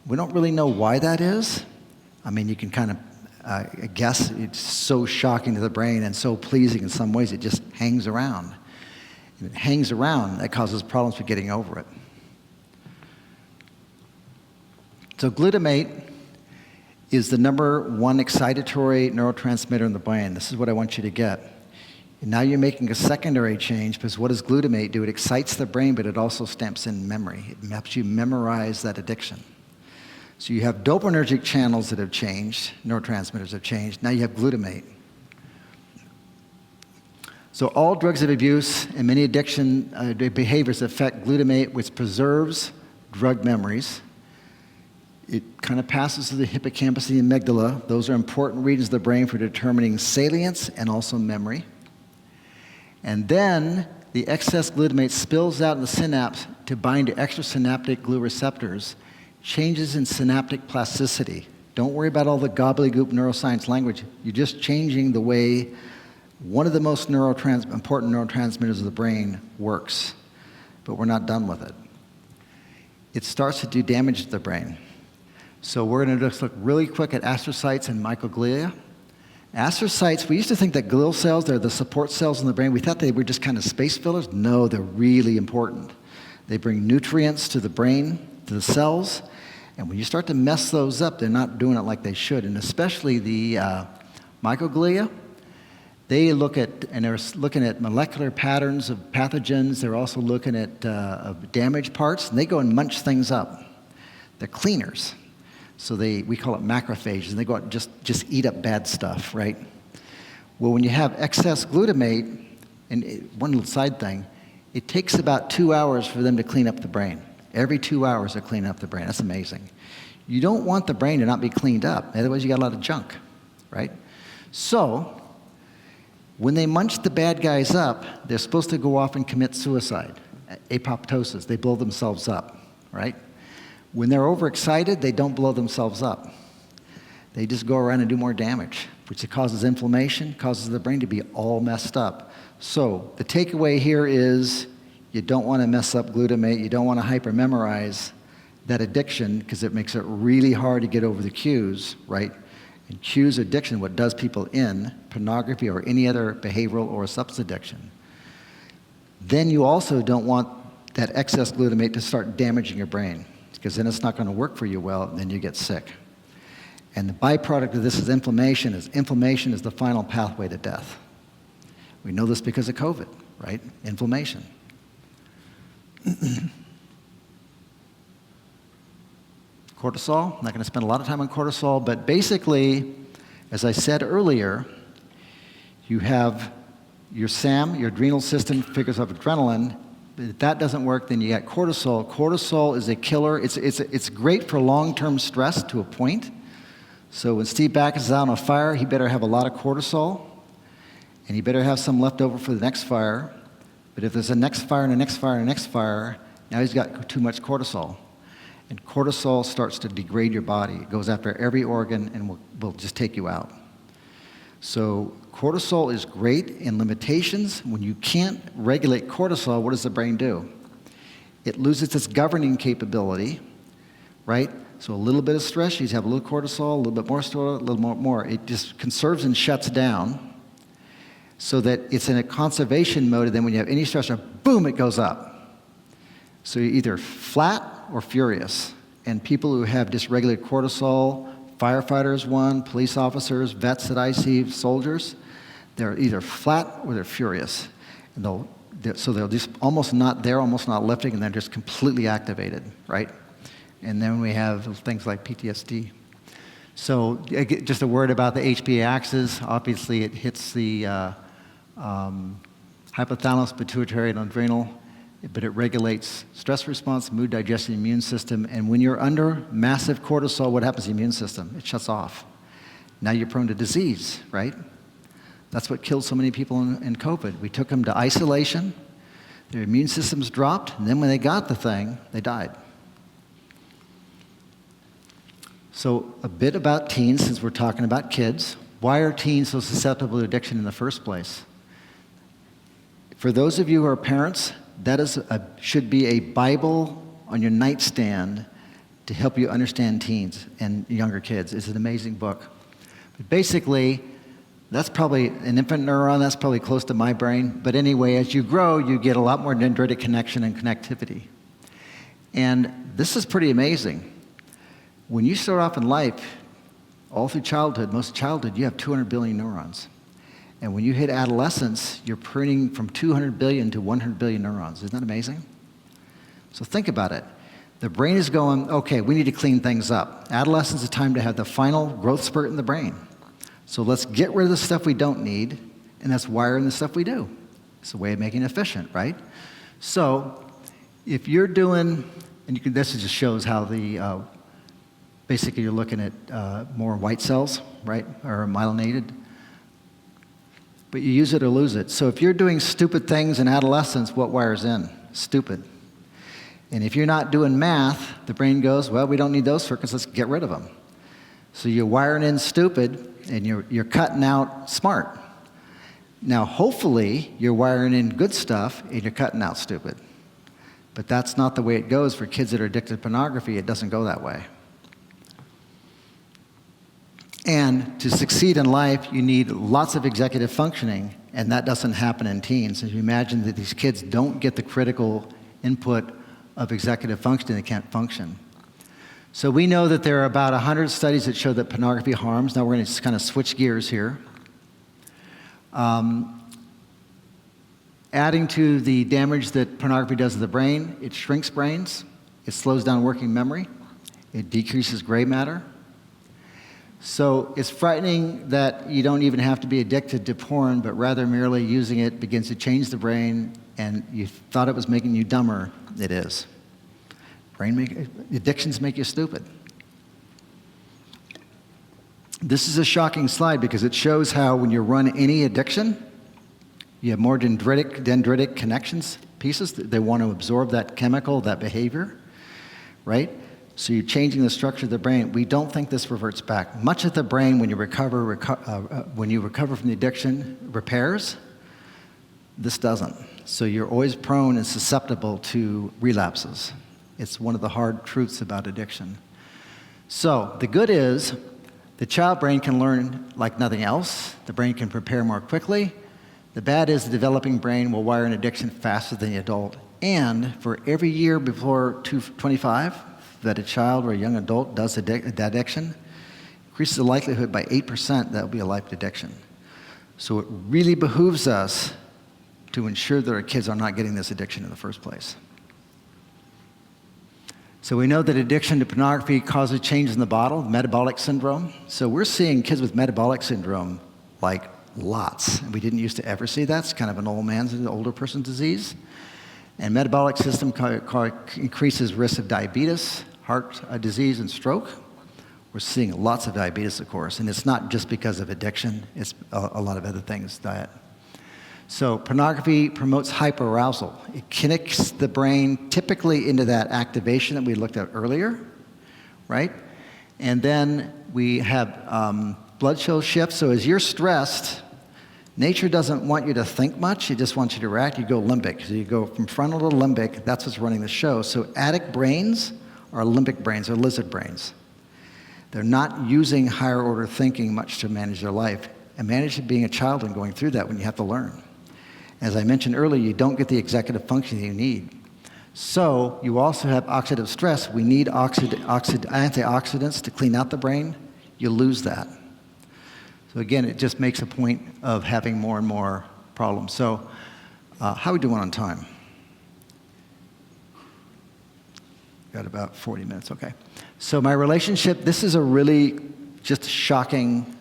We don't really know why that is. I mean, you can kind of guess. It's so shocking to the brain and so pleasing in some ways. It just hangs around. If it hangs around, that causes problems with getting over it. So glutamate is the #1 excitatory neurotransmitter in the brain. This is what I want you to get. And now you're making a secondary change, because what does glutamate do? It excites the brain, but it also stamps in memory. It helps you memorize that addiction. So you have dopaminergic channels that have changed, neurotransmitters have changed. Now you have glutamate. So all drugs of abuse and many addiction behaviors affect glutamate, which preserves drug memories. It kind of passes through the hippocampus and the amygdala. Those are important regions of the brain for determining salience and also memory. And then the excess glutamate spills out in the synapse to bind to extrasynaptic glue receptors, changes in synaptic plasticity. Don't worry about all the gobbledygook neuroscience language. You're just changing the way one of the most important neurotransmitters of the brain works. But we're not done with it. It starts to do damage to the brain. So we're going to just look really quick at astrocytes and microglia. Astrocytes, we used to think that glial cells, they're the support cells in the brain. We thought they were just kind of space fillers. No, they're really important. They bring nutrients to the brain, to the cells. And when you start to mess those up, they're not doing it like they should. And especially the microglia, they look at, and they're looking at molecular patterns of pathogens. They're also looking at damaged parts, and they go and munch things up. They're cleaners. So we call it macrophages, and they go out and just eat up bad stuff, right? Well, when you have excess glutamate, and one little side thing, it takes about 2 hours for them to clean up the brain. Every 2 hours they're cleaning up the brain. That's amazing. You don't want the brain to not be cleaned up. Otherwise, you got a lot of junk, right? So, when they munch the bad guys up, they're supposed to go off and commit suicide, apoptosis. They blow themselves up, right? When they're overexcited, they don't blow themselves up. They just go around and do more damage, which causes inflammation, causes the brain to be all messed up. So the takeaway here is you don't want to mess up glutamate. You don't want to hypermemorize that addiction because it makes it really hard to get over the cues, right? And cues addiction, what does people in pornography or any other behavioral or substance addiction. Then you also don't want that excess glutamate to start damaging your brain because then it's not going to work for you well, and then you get sick. And the byproduct of this is inflammation is the final pathway to death. We know this because of COVID, right? Inflammation. Cortisol, I'm not going to spend a lot of time on cortisol, but basically, as I said earlier, you have your SAM, your adrenal system figures out adrenaline. If that doesn't work, then you got cortisol. Cortisol is a killer. It's great for long-term stress to a point. So when Steve Backus is out on a fire, he better have a lot of cortisol, and he better have some left over for the next fire. But if there's a next fire and a next fire and a next fire, now he's got too much cortisol. And cortisol starts to degrade your body. It goes after every organ and will just take you out. So cortisol is great in limitations. When you can't regulate cortisol, what does the brain do? It loses its governing capability, right? So a little bit of stress, you have a little cortisol, a little bit more stress, a little more. It just conserves and shuts down so that it's in a conservation mode, and then when you have any stressor, boom, it goes up. So you're either flat or furious. And people who have dysregulated cortisol, firefighters, police officers, vets that I see, soldiers, they're either flat or they're furious. And they'll just almost not lifting, and they're just completely activated, right? And then we have things like PTSD. So just a word about the HPA axis. Obviously, it hits the hypothalamus, pituitary, and adrenal, but it regulates stress response, mood, digestion, immune system. And when you're under massive cortisol, what happens to the immune system? It shuts off. Now you're prone to disease, right? That's what killed so many people in COVID. We took them to isolation, their immune systems dropped, and then when they got the thing, they died. So a bit about teens, since we're talking about kids. Why are teens so susceptible to addiction in the first place? For those of you who are parents, that should be a Bible on your nightstand to help you understand teens and younger kids. It's an amazing book. But basically, that's probably an infant neuron. That's probably close to my brain. But anyway, as you grow, you get a lot more dendritic connection and connectivity. And this is pretty amazing. When you start off in life, all through childhood, most childhood, you have 200 billion neurons. And when you hit adolescence, you're printing from 200 billion to 100 billion neurons. Isn't that amazing? So think about it. The brain is going, okay, we need to clean things up. Adolescence is a time to have the final growth spurt in the brain. So let's get rid of the stuff we don't need, and that's wiring the stuff we do. It's a way of making it efficient, right? So if you're doing, and this just shows how the, basically you're looking at more white cells, right, or myelinated. But you use it or lose it. So if you're doing stupid things in adolescence, what wires in? Stupid. And if you're not doing math, the brain goes, well, we don't need those circuits, let's get rid of them. So you're wiring in stupid, and you're cutting out smart. Now, hopefully, you're wiring in good stuff, and you're cutting out stupid. But that's not the way it goes for kids that are addicted to pornography. It doesn't go that way. And to succeed in life, you need lots of executive functioning, and that doesn't happen in teens. If you imagine that these kids don't get the critical input of executive functioning, they can't function. So we know that there are about 100 studies that show that pornography harms. Now we're going to just kind of switch gears here. Adding to the damage that pornography does to the brain, it shrinks brains, it slows down working memory, it decreases gray matter, So it's frightening that you don't even have to be addicted to porn, but rather merely using it begins to change the brain, and you thought it was making you dumber. It is. Addictions make you stupid. This is a shocking slide because it shows how when you run any addiction, you have more dendritic connections, pieces. They want to absorb that chemical, that behavior, right? So you're changing the structure of the brain. We don't think this reverts back. Much of the brain, when you recover from the addiction, repairs. This doesn't. So you're always prone and susceptible to relapses. It's one of the hard truths about addiction. So the good is the child brain can learn like nothing else. The brain can prepare more quickly. The bad is the developing brain will wire an addiction faster than the adult. And for every year before 25 that a child or a young adult does that addiction, increases the likelihood by 8% that will be a life addiction. So it really behooves us to ensure that our kids are not getting this addiction in the first place. So we know that addiction to pornography causes change in the body, metabolic syndrome. So we're seeing kids with metabolic syndrome like lots. We didn't used to ever see that. It's kind of an older person's disease. And metabolic system increases risk of diabetes, heart disease, and stroke. We're seeing lots of diabetes, of course. And it's not just because of addiction. It's a lot of other things, diet. So pornography promotes hyperarousal. It connects the brain typically into that activation that we looked at earlier, right? And then we have blood flow shifts. So as you're stressed, nature doesn't want you to think much. It just wants you to react. You go limbic. So you go from frontal to limbic. That's what's running the show. So addict brains are limbic brains, or lizard brains. They're not using higher order thinking much to manage their life. And manage being a child and going through that when you have to learn. As I mentioned earlier, you don't get the executive function you need. So you also have oxidative stress. We need antioxidants to clean out the brain. You lose that. So again, it just makes a point of having more and more problems. So how are we doing on time? Got about 40 minutes, okay. So my relationship, this is a really just shocking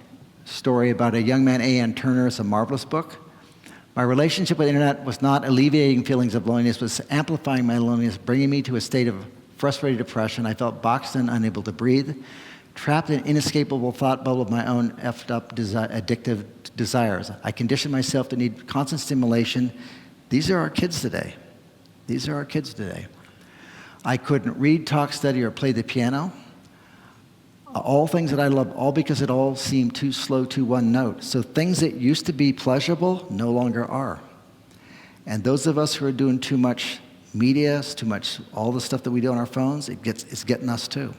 story about a young man, A.N. Turner. It's a marvelous book. My relationship with the internet was not alleviating feelings of loneliness, but was amplifying my loneliness, bringing me to a state of frustrated depression. I felt boxed in, unable to breathe, trapped in an inescapable thought bubble of my own effed up addictive desires. I conditioned myself to need constant stimulation. These are our kids today. These are our kids today. I couldn't read, talk, study, or play the piano. All things that I love, all because it all seemed too slow to one note. So things that used to be pleasurable no longer are. And those of us who are doing too much media, too much, all the stuff that we do on our phones, it's getting us too.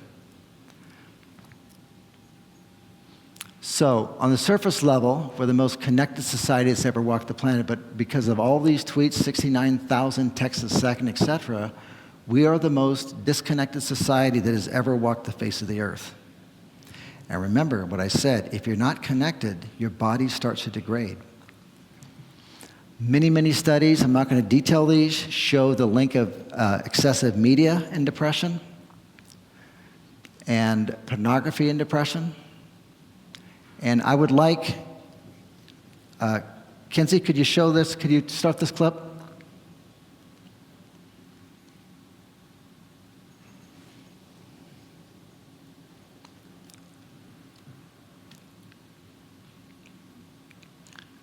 So on the surface level, we're the most connected society that's ever walked the planet, but because of all these tweets, 69,000 texts a second, etc., we are the most disconnected society that has ever walked the face of the earth. And remember what I said, if you're not connected, your body starts to degrade. Many, many studies, I'm not going to detail these, show the link of excessive media and depression, and pornography and depression. And I would like, Kenzie, could you show this? Could you start this clip?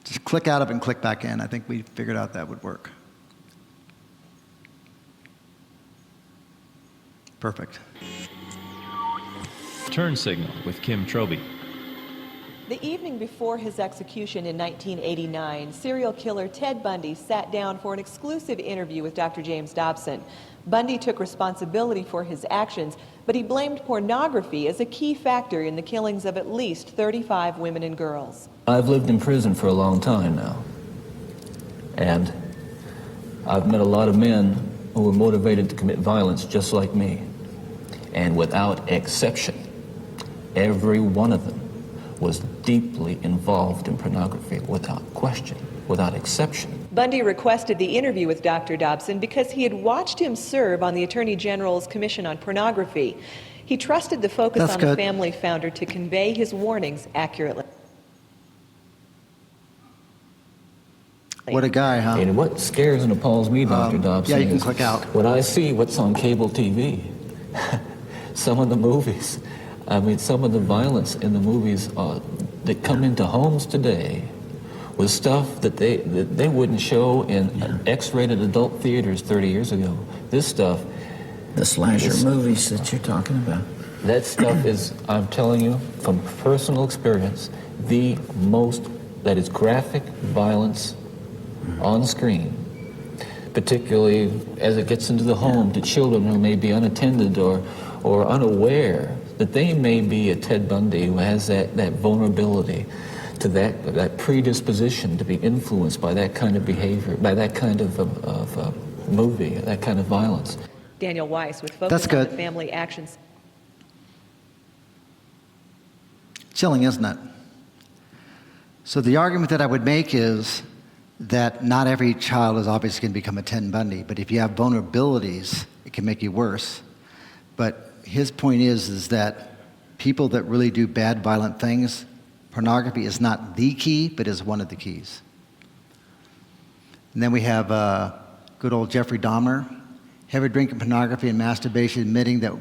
Just click out of it and click back in. I think we figured out that would work. Perfect. Turn Signal with Kim Troby. The evening before his execution in 1989, serial killer Ted Bundy sat down for an exclusive interview with Dr. James Dobson. Bundy took responsibility for his actions, but he blamed pornography as a key factor in the killings of at least 35 women and girls. I've lived in prison for a long time now, and I've met a lot of men who were motivated to commit violence just like me. And without exception, every one of them was deeply involved in pornography, without question, without exception. Bundy requested the interview with Dr. Dobson because he had watched him serve on the Attorney General's Commission on Pornography. He trusted the focus That's on good. the family founder to convey his warnings accurately. What a guy, huh? And what scares and appalls me, Dr. Dobson, yeah, you can is click out. when I see what's on cable TV, some of the movies, I mean, some of the violence in the movies that come into homes today was stuff that they wouldn't show in X-rated adult theaters 30 years ago. This stuff... The slasher movies that you're talking about. That stuff is, I'm telling you, from personal experience, the most, that is graphic violence on screen, particularly as it gets into the home to children who may be unattended or unaware that they may be a Ted Bundy who has that vulnerability to that predisposition to be influenced by that kind of behavior, by that kind of movie, that kind of violence. Daniel Weiss with That's focus on good. the family actions. Chilling, isn't it? So the argument that I would make is that not every child is obviously going to become a Ted Bundy, but if you have vulnerabilities, it can make you worse. But his point is that people that really do bad, violent things, pornography is not the key, but is one of the keys. And then we have good old Jeffrey Dahmer, heavy drinking, pornography, and masturbation, admitting that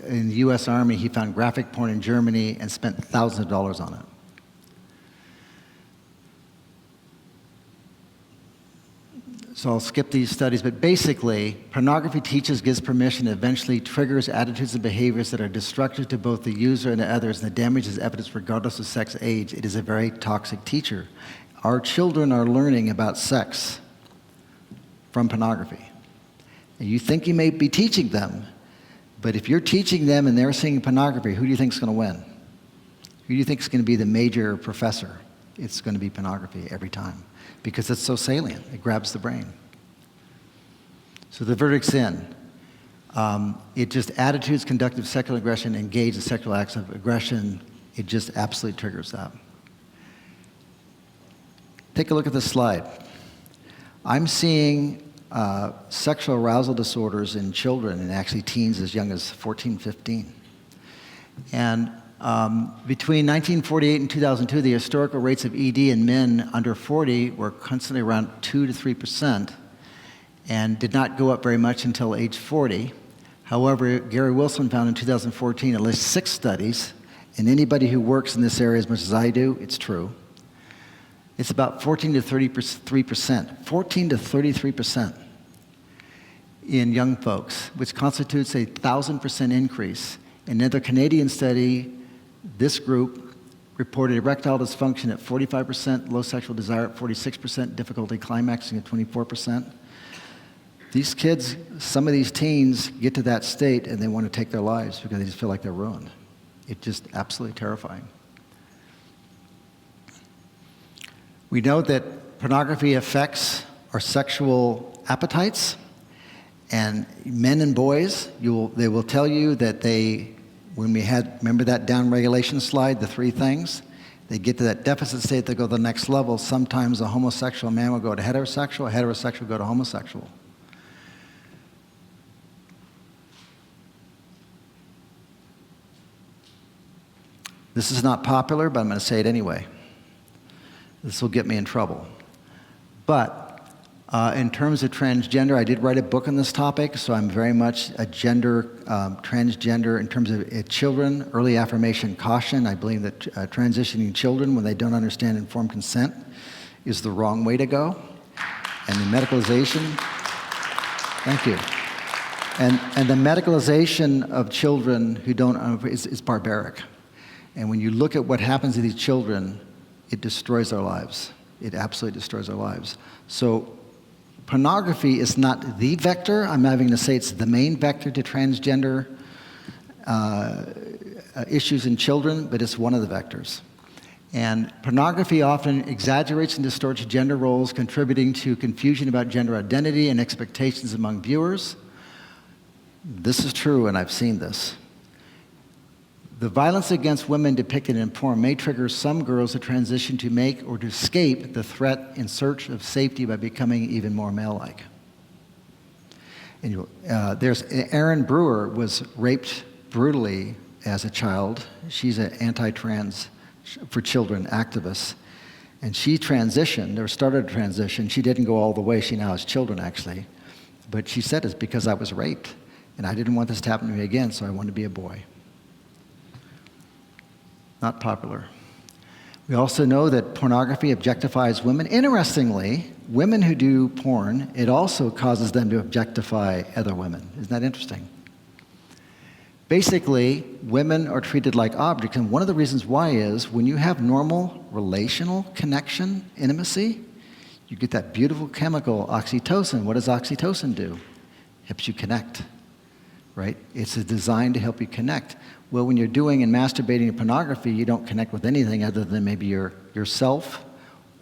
in the U.S. Army he found graphic porn in Germany and spent thousands of dollars on it. So I'll skip these studies, but basically, pornography teaches, gives permission, and eventually triggers attitudes and behaviors that are destructive to both the user and the others, and the damage is evidence regardless of sex age. It is a very toxic teacher. Our children are learning about sex from pornography. And you think you may be teaching them, but if you're teaching them and they're seeing pornography, who do you think is going to win? Who do you think is going to be the major professor? It's going to be pornography every time, because it's so salient. It grabs the brain. So the verdict's in. It just attitudes, conductive sexual aggression, engage in sexual acts of aggression. It just absolutely triggers that. Take a look at this slide. I'm seeing sexual arousal disorders in children, and actually teens as young as 14, 15. And between 1948 and 2002, the historical rates of ED in men under 40 were constantly around 2 to 3%, and did not go up very much until age 40. However, Gary Wilson found in 2014 at least 6 studies, and anybody who works in this area as much as I do, it's true. It's about 14 to 33%, 14 to 33% in young folks, which constitutes a 1,000% increase. In another Canadian study, this group reported erectile dysfunction at 45%, low sexual desire at 46%, difficulty climaxing at 24%. These kids, some of these teens get to that state and they want to take their lives because they just feel like they're ruined. It's just absolutely terrifying. We know that pornography affects our sexual appetites, and men and boys, they will tell you that when we had, remember that down-regulation slide, the 3 things? They get to that deficit state, they go to the next level. Sometimes a homosexual man will go to heterosexual, a heterosexual will go to homosexual. This is not popular, but I'm going to say it anyway. This will get me in trouble. But in terms of transgender, I did write a book on this topic, so I'm very much a transgender in terms of children, early affirmation caution. I believe that transitioning children when they don't understand informed consent is the wrong way to go. And the medicalization, thank you. And the medicalization of children who don't is barbaric. And when you look at what happens to these children, it destroys their lives. It absolutely destroys their lives. So pornography is not the vector. I'm not even going to say it's the main vector to transgender issues in children, but it's one of the vectors. And pornography often exaggerates and distorts gender roles, contributing to confusion about gender identity and expectations among viewers. This is true, and I've seen this. The violence against women depicted in porn may trigger some girls to transition to make or to escape the threat in search of safety by becoming even more male-like. And there's Aaron Brewer was raped brutally as a child. She's an anti-trans for children activist. And she transitioned, or started a transition. She didn't go all the way. She now has children, actually. But she said it's because I was raped. And I didn't want this to happen to me again, so I wanted to be a boy. Not popular. We also know that pornography objectifies women. Interestingly, women who do porn, it also causes them to objectify other women. Isn't that interesting? Basically, women are treated like objects, and one of the reasons why is when you have normal relational connection, intimacy, you get that beautiful chemical, oxytocin. What does oxytocin do? Helps you connect, right? It's designed to help you connect. Well, when you're doing and masturbating to pornography, you don't connect with anything other than maybe yourself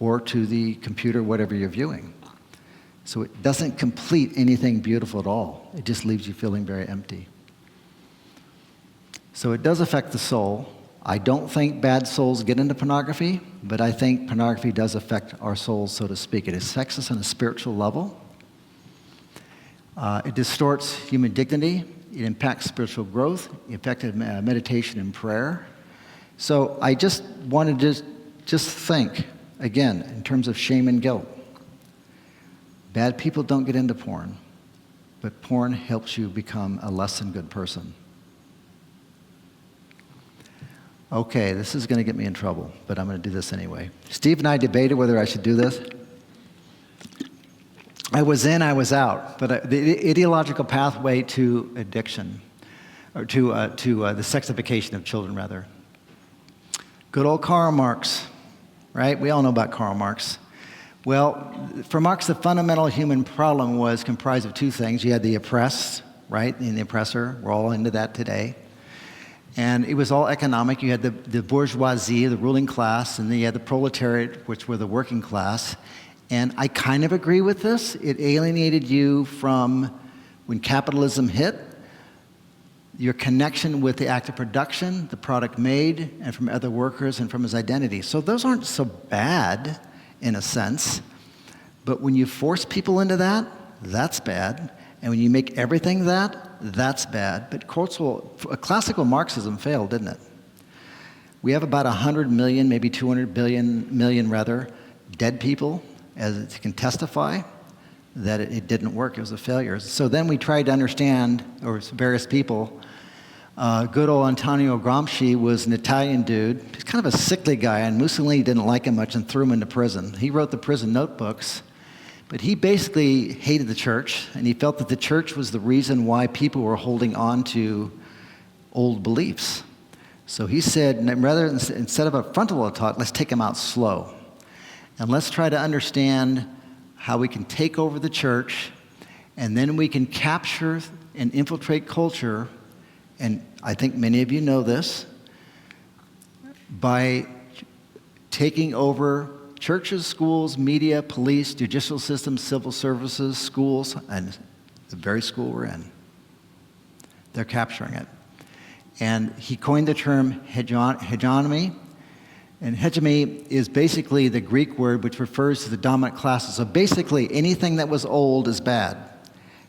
or to the computer, whatever you're viewing. So it doesn't complete anything beautiful at all. It just leaves you feeling very empty. So it does affect the soul. I don't think bad souls get into pornography, but I think pornography does affect our souls, so to speak. It affects us on a spiritual level. It distorts human dignity. It impacts spiritual growth. It affected meditation and prayer. So I just wanted to just think, again, in terms of shame and guilt. Bad people don't get into porn, but porn helps you become a less than good person. Okay, this is going to get me in trouble, but I'm going to do this anyway. Steve and I debated whether I should do this. I was in, I was out, but the ideological pathway to addiction, or to the sexification of children, rather. Good old Karl Marx, right? We all know about Karl Marx. Well, for Marx, the fundamental human problem was comprised of two things. You had the oppressed, right, and the oppressor. We're all into that today. And it was all economic. You had the bourgeoisie, the ruling class, and then you had the proletariat, which were the working class. And I kind of agree with this. It alienated you from, when capitalism hit, your connection with the act of production, the product made, and from other workers and from his identity. So those aren't so bad, in a sense. But when you force people into that, that's bad. And when you make everything that's bad. But classical Marxism failed, didn't it? We have about 100 million, maybe 200 million rather, dead people, as it can testify that it didn't work. It was a failure. So then we tried to understand, or various people. Good old Antonio Gramsci was an Italian dude. He's kind of a sickly guy, and Mussolini didn't like him much and threw him into prison. He wrote the prison notebooks. But he basically hated the church, and he felt that the church was the reason why people were holding on to old beliefs. So he said, instead of a frontal attack, let's take them out slow. And let's try to understand how we can take over the church, and then we can capture and infiltrate culture, and I think many of you know this, by taking over churches, schools, media, police, judicial systems, civil services, schools, and the very school we're in. They're capturing it. And he coined the term hegemony. And hegemony is basically the Greek word which refers to the dominant classes. So basically, anything that was old is bad.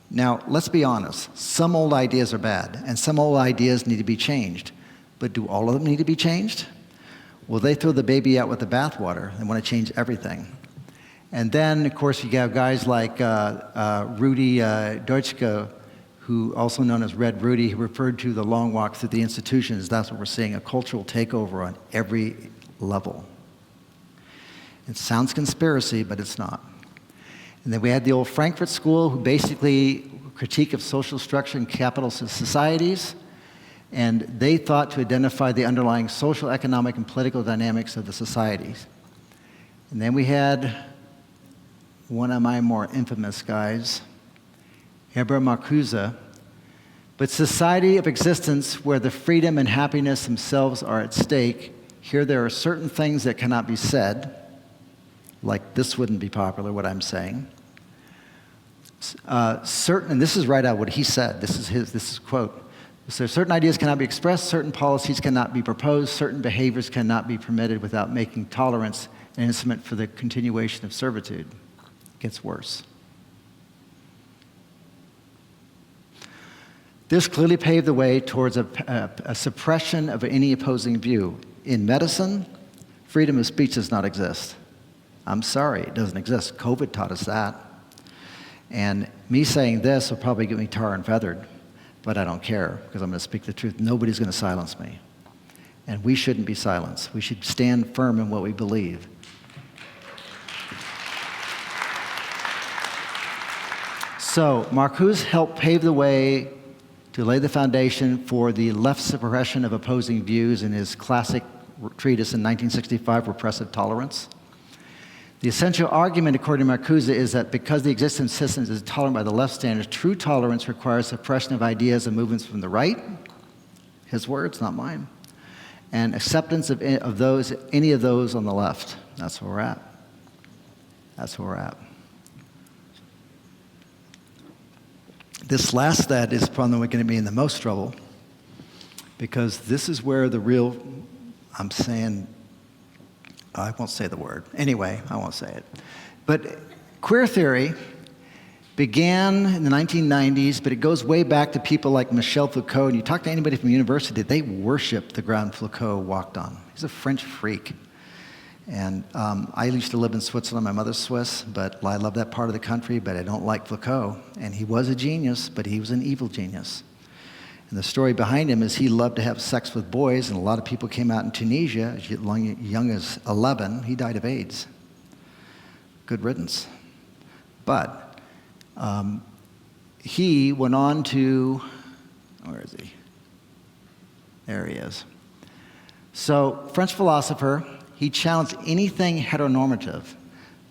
Now, let's be honest. Some old ideas are bad, and some old ideas need to be changed. But do all of them need to be changed? Well, they throw the baby out with the bathwater. They want to change everything. And then, of course, you have guys like Rudy Deutschke, who also known as Red Rudy, who referred to the long walk through the institutions. That's what we're seeing, a cultural takeover on every level. It sounds conspiracy, but it's not. And then we had the old Frankfurt School, who basically critique of social structure and capital societies. And they thought to identify the underlying social, economic, and political dynamics of the societies. And then we had one of my more infamous guys, Herbert Marcuse. But society of existence where the freedom and happiness themselves are at stake, here there are certain things that cannot be said, like this wouldn't be popular, what I'm saying. And this is right out what he said. This is a quote. So certain ideas cannot be expressed, certain policies cannot be proposed, certain behaviors cannot be permitted without making tolerance an instrument for the continuation of servitude. It gets worse. This clearly paved the way towards a suppression of any opposing view. In medicine, freedom of speech does not exist. I'm sorry, it doesn't exist. COVID taught us that. And me saying this will probably get me tar and feathered, but I don't care because I'm going to speak the truth. Nobody's going to silence me. And we shouldn't be silenced. We should stand firm in what we believe. So Marcuse helped pave the way to lay the foundation for the left suppression of opposing views in his classic treatise in 1965, Repressive Tolerance. The essential argument, according to Marcuse, is that because the existing system is tolerant by the left standards, true tolerance requires suppression of ideas and movements from the right, his words, not mine, and acceptance of any of those on the left. That's where we're at. That's where we're at. This last that is probably going to be in the most trouble, because this is where the real, I'm saying, I won't say the word. Anyway, I won't say it. But queer theory began in the 1990s, but it goes way back to people like Michel Foucault. And you talk to anybody from university, they worship the ground Foucault walked on. He's a French freak. And I used to live in Switzerland. My mother's Swiss, but I love that part of the country, but I don't like Foucault. And he was a genius, but he was an evil genius. And the story behind him is he loved to have sex with boys, and a lot of people came out in Tunisia as young as 11. He died of AIDS. Good riddance. But he went on to, where is he? There he is. So, French philosopher, he challenged anything heteronormative.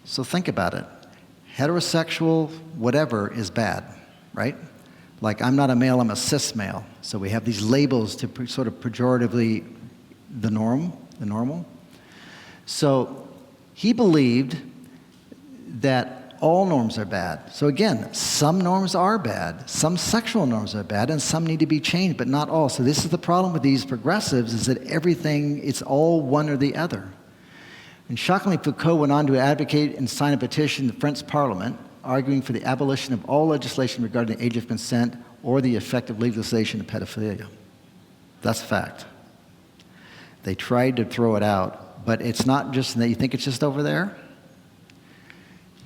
So think about it. Heterosexual, whatever, is bad, right? Like, I'm not a male, I'm a cis male. So we have these labels to sort of pejoratively the normal. So he believed that all norms are bad. So again, some norms are bad, some sexual norms are bad, and some need to be changed, but not all. So this is the problem with these progressives, is that everything, it's all one or the other. And shockingly, Foucault went on to advocate and sign a petition in the French Parliament arguing for the abolition of all legislation regarding the age of consent or the effective legalization of pedophilia. That's a fact. They tried to throw it out, but it's not just that you think it's just over there.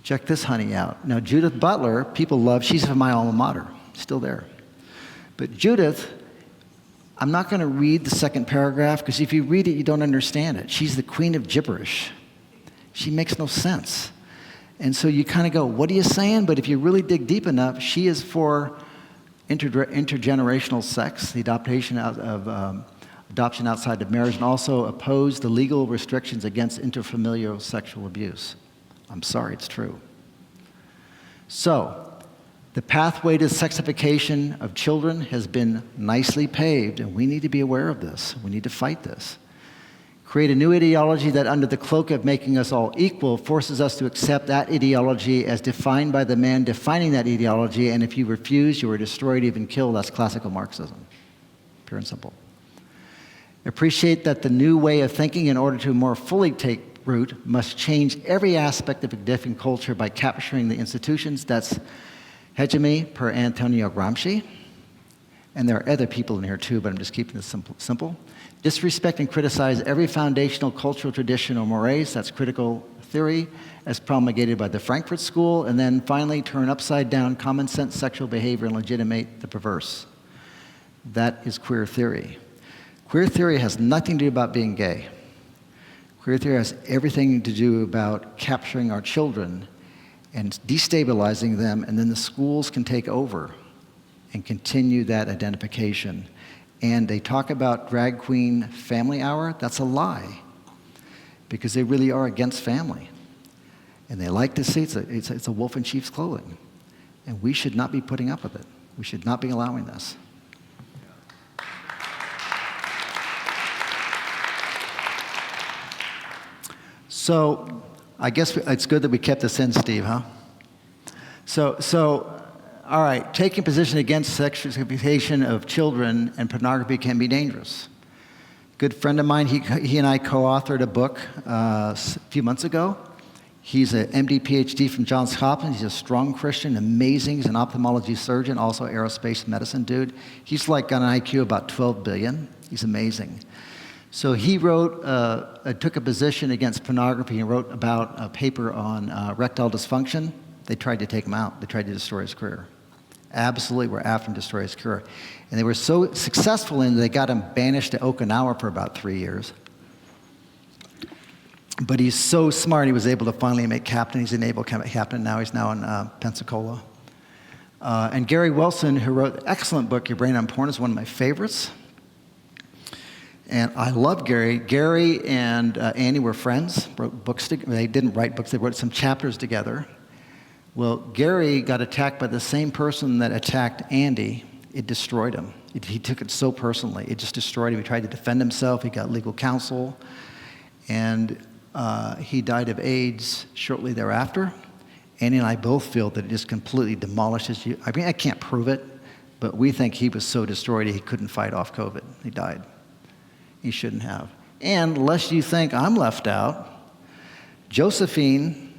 Check this honey out. Now, Judith Butler, people love, she's from my alma mater, still there. But Judith, I'm not going to read the second paragraph, because if you read it, you don't understand it. She's the queen of gibberish. She makes no sense. And so you kind of go, what are you saying? But if you really dig deep enough, she is for intergenerational sex, the adoption outside of marriage, and also oppose the legal restrictions against interfamilial sexual abuse. I'm sorry, it's true. So, the pathway to sexification of children has been nicely paved, and we need to be aware of this. We need to fight this. Create a new ideology that, under the cloak of making us all equal, forces us to accept that ideology as defined by the man defining that ideology, and if you refuse, you are destroyed, even killed. That's classical Marxism. Pure and simple. Appreciate that the new way of thinking, in order to more fully take root, must change every aspect of a different culture by capturing the institutions. That's hegemony per Antonio Gramsci. And there are other people in here too, but I'm just keeping this simple. Disrespect and criticize every foundational cultural tradition or mores, that's critical theory, as promulgated by the Frankfurt School. And then finally, turn upside down common sense sexual behavior and legitimate the perverse. That is queer theory. Queer theory has nothing to do about being gay. Queer theory has everything to do about capturing our children and destabilizing them, and then the schools can take over and continue that identification. And they talk about drag queen family hour. That's a lie, because they really are against family. And they like to see it's a wolf in sheep's clothing. And we should not be putting up with it. We should not be allowing this. So I guess it's good that we kept this in, Steve, huh? So all right, taking position against sexualization of children and pornography can be dangerous. Good friend of mine, he and I co-authored a book a few months ago. He's an MD, Ph.D. from Johns Hopkins. He's a strong Christian, amazing. He's an ophthalmology surgeon, also aerospace medicine dude. He's like got an IQ about 12 billion. He's amazing. So he wrote, took a position against pornography and wrote about a paper on erectile dysfunction. They tried to take him out. They tried to destroy his career. Absolutely were after him to destroy his career. And they were so successful in that they got him banished to Okinawa for about 3 years. But he's so smart, he was able to finally make captain. He's a naval captain now. He's now in Pensacola. And Gary Wilson, who wrote an excellent book, Your Brain on Porn, is one of my favorites. And I love Gary. Gary and Andy were friends, wrote books together. They didn't write books, they wrote some chapters together. Well, Gary got attacked by the same person that attacked Andy. It destroyed him. He took it so personally. It just destroyed him. He tried to defend himself. He got legal counsel. And he died of AIDS shortly thereafter. Andy and I both feel that it just completely demolished his youth. I mean, I can't prove it, but we think he was so destroyed he couldn't fight off COVID. He died. He shouldn't have. And lest you think I'm left out, Josephine,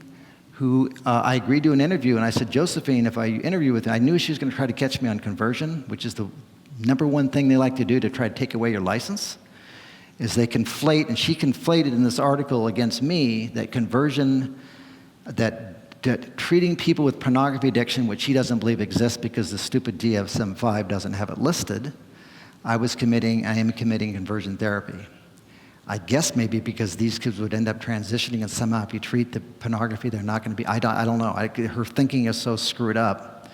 who I agreed to an interview, and I said, Josephine, if I interview with her, I knew she was going to try to catch me on conversion, which is the number one thing they like to do to try to take away your license, is they conflate, and she conflated in this article against me that conversion, that treating people with pornography addiction, which she doesn't believe exists because the stupid DSM-5 doesn't have it listed, I am committing conversion therapy. I guess maybe because these kids would end up transitioning, and somehow if you treat the pornography, they're not going to be, I don't know. Her thinking is so screwed up.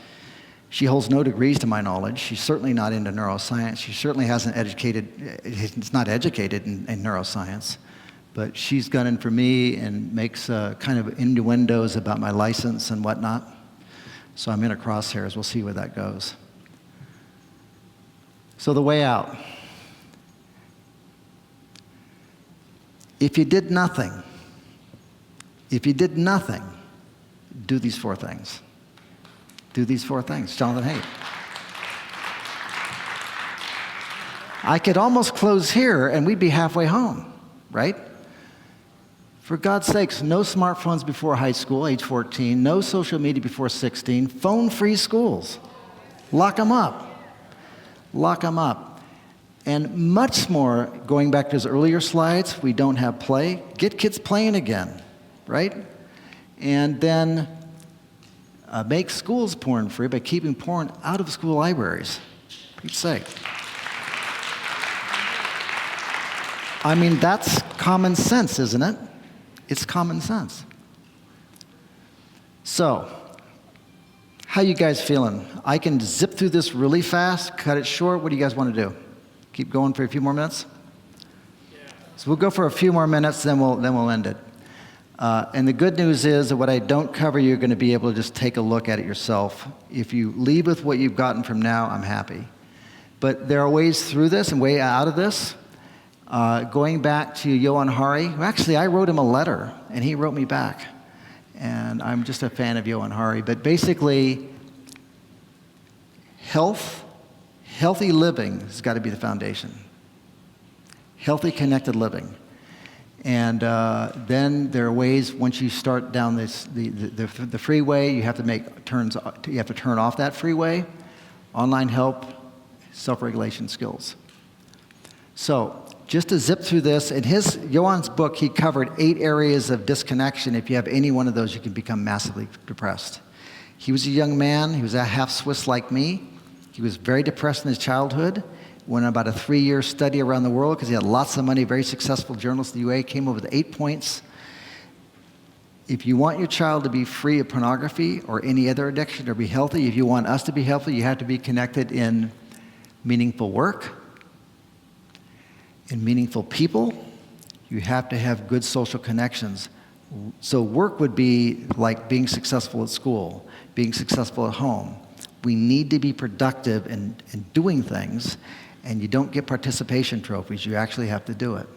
She holds no degrees to my knowledge. She's certainly not into neuroscience. She certainly hasn't it's not educated in neuroscience. But she's gunning for me and makes kind of innuendos about my license and whatnot. So I'm in a crosshairs. We'll see where that goes. So the way out. If you did nothing, do these 4 things. Do these 4 things. Jonathan Haidt. I could almost close here and we'd be halfway home, right? For God's sakes, no smartphones before high school, age 14, no social media before 16, phone-free schools. Lock them up. Lock them up. And much more, going back to those earlier slides, we don't have play. Get kids playing again, right? And then make schools porn-free by keeping porn out of school libraries. For Pete's sake. I mean, that's common sense, isn't it? It's common sense. So, how you guys feeling? I can zip through this really fast, cut it short. What do you guys want to do? Keep going for a few more minutes? Yeah. So we'll go for a few more minutes, then we'll end it. And the good news is that what I don't cover, you're going to be able to just take a look at it yourself. If you leave with what you've gotten from now, I'm happy. But there are ways through this and way out of this. Going back to Johan Hari, actually I wrote him a letter, and he wrote me back. And I'm just a fan of Johan Hari. But basically, healthy living has got to be the foundation. Healthy, connected living. And then there are ways, once you start down the freeway, you have to you have to turn off that freeway. Online help, self-regulation skills. So, just to zip through this, in Johan's book, he covered 8 areas of disconnection. If you have any one of those, you can become massively depressed. He was a young man. He was a half Swiss like me. He was very depressed in his childhood. Went on about a 3-year study around the world because he had lots of money, very successful journalist at the UA, came up with 8 points. If you want your child to be free of pornography or any other addiction or be healthy, if you want us to be healthy, you have to be connected in meaningful work, in meaningful people. You have to have good social connections. So work would be like being successful at school, being successful at home. We need to be productive in doing things, and you don't get participation trophies. You actually have to do it.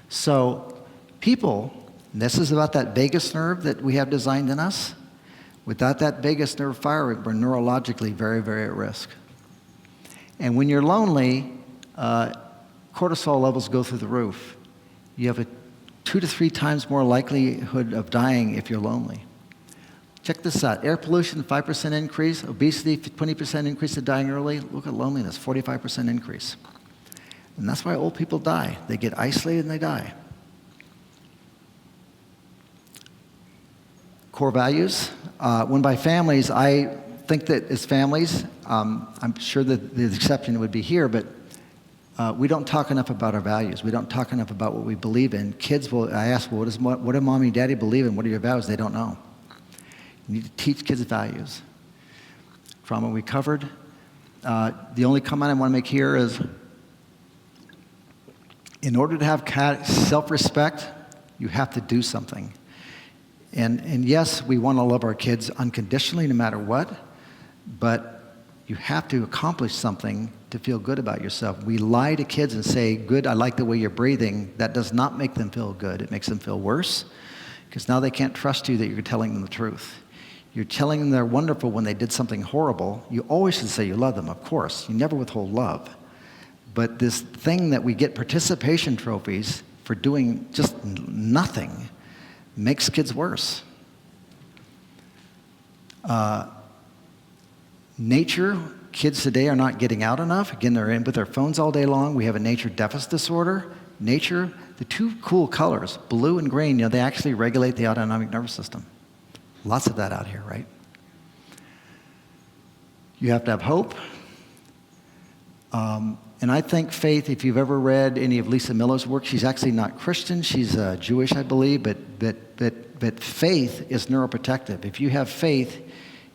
So people, and this is about that vagus nerve that we have designed in us. Without that vagus nerve firing, we're neurologically very, very at risk. And when you're lonely, cortisol levels go through the roof. You have a 2 to 3 times more likelihood of dying if you're lonely. Check this out. Air pollution, 5% increase. Obesity, 20% increase in dying early. Look at loneliness, 45% increase. And that's why old people die. They get isolated and they die. Core values. When by families, I think that as families, I'm sure that the exception would be here, but we don't talk enough about our values. We don't talk enough about what we believe in. Kids will, I ask, well, what do mommy and daddy believe in? What are your values? They don't know. You need to teach kids values. Trauma we covered. The only comment I want to make here is, in order to have self-respect, you have to do something. And yes, we want to love our kids unconditionally no matter what, but you have to accomplish something to feel good about yourself. We lie to kids and say, good, I like the way you're breathing. That does not make them feel good. It makes them feel worse, because now they can't trust you that you're telling them the truth. You're telling them they're wonderful when they did something horrible. You always should say you love them, of course. You never withhold love. But this thing that we get participation trophies for doing just nothing makes kids worse. Nature, kids today are not getting out enough. Again, they're in with their phones all day long. We have a nature deficit disorder. Nature, the 2 cool colors, blue and green, they actually regulate the autonomic nervous system. Lots of that out here, right? You have to have hope. And I think faith, if you've ever read any of Lisa Miller's work, she's actually not Christian. She's Jewish, I believe, but faith is neuroprotective. If you have faith,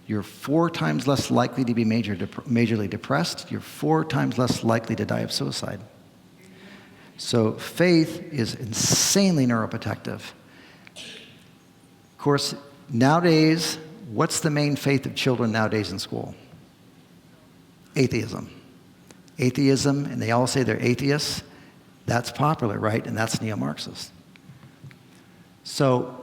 you're 4 times less likely to be majorly depressed. You're 4 times less likely to die of suicide. So faith is insanely neuroprotective. Of course, nowadays, what's the main faith of children nowadays in school? Atheism. Atheism, and they all say they're atheists. That's popular, right? And that's neo-Marxist. So,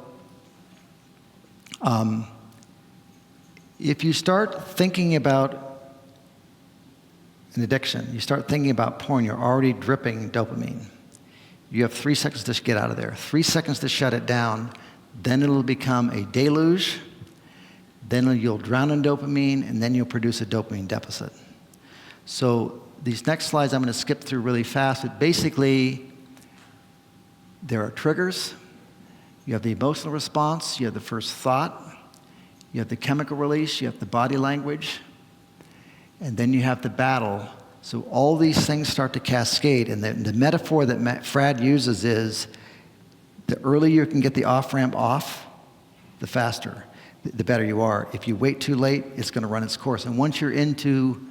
if you start thinking about an addiction, you start thinking about porn, you're already dripping dopamine. You have 3 seconds to get out of there, 3 seconds to shut it down, then it'll become a deluge, then you'll drown in dopamine, and then you'll produce a dopamine deficit. So these next slides I'm going to skip through really fast, but basically there are triggers. You have the emotional response, you have the first thought, you have the chemical release, you have the body language, and then you have the battle. So all these things start to cascade, and the metaphor that Frad uses is the earlier you can get the off-ramp off, the faster, the better you are. If you wait too late, it's going to run its course. And once you're into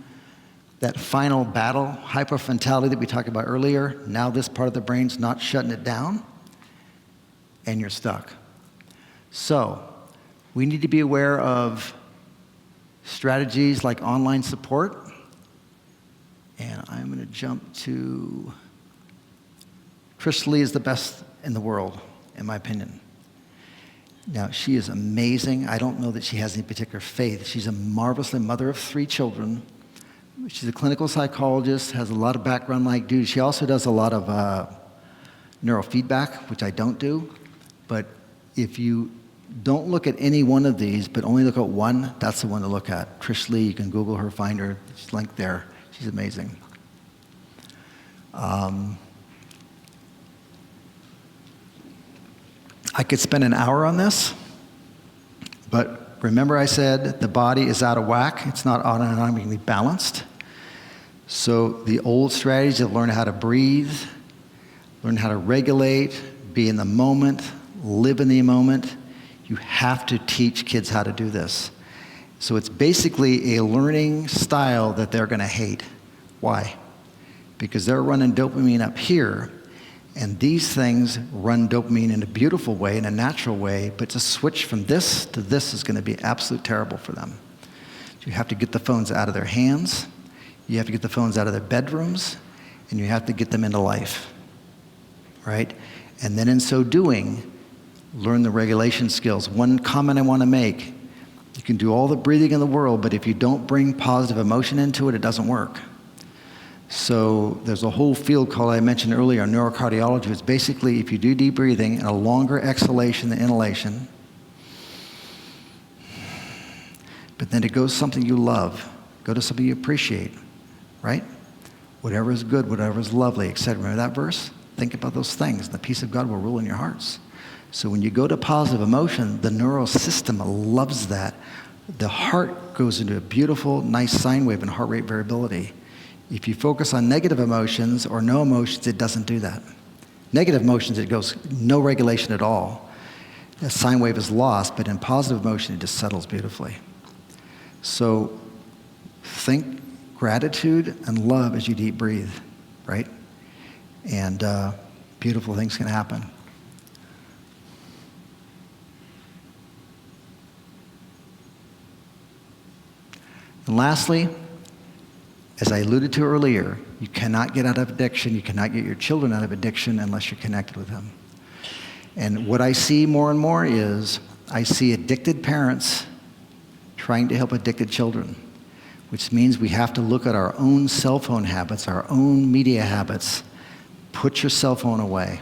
that final battle, hyperfrontality that we talked about earlier, now this part of the brain's not shutting it down, and you're stuck. So we need to be aware of strategies like online support. And I'm going to jump to Chris Lee is the best in the world, in my opinion. Now, she is amazing. I don't know that she has any particular faith. She's a marvelous mother of 3 children. She's a clinical psychologist, has a lot of background like dude. She also does a lot of neurofeedback, which I don't do. But if you don't look at any one of these, but only look at one, that's the one to look at. Trish Lee, you can Google her, find her. She's linked there. She's amazing. I could spend an hour on this, but remember I said the body is out of whack. It's not autonomically balanced. So the old strategies of learn how to breathe, learn how to regulate, be in the moment, live in the moment. You have to teach kids how to do this. So it's basically a learning style that they're going to hate. Why? Because they're running dopamine up here, and these things run dopamine in a beautiful way, in a natural way, but to switch from this to this is going to be absolutely terrible for them. You have to get the phones out of their hands, you have to get the phones out of their bedrooms, and you have to get them into life, right? And then in so doing, learn the regulation skills. One comment I want to make, you can do all the breathing in the world, but if you don't bring positive emotion into it, it doesn't work. So there's a whole field called, I mentioned earlier, neurocardiology. It's basically if you do deep breathing and a longer exhalation than inhalation, but then to go to something you love, go to something you appreciate, right? Whatever is good, whatever is lovely, etc. Remember that verse? Think about those things. The peace of God will rule in your hearts. So when you go to positive emotion, the neural system loves that. The heart goes into a beautiful, nice sine wave and heart rate variability. If you focus on negative emotions or no emotions, it doesn't do that. Negative emotions, it goes no regulation at all. The sine wave is lost, but in positive emotion, it just settles beautifully. So think gratitude and love as you deep breathe, right? And beautiful things can happen. And lastly, as I alluded to earlier, you cannot get out of addiction, you cannot get your children out of addiction unless you're connected with them. And what I see more and more is, I see addicted parents trying to help addicted children, which means we have to look at our own cell phone habits, our own media habits. Put your cell phone away.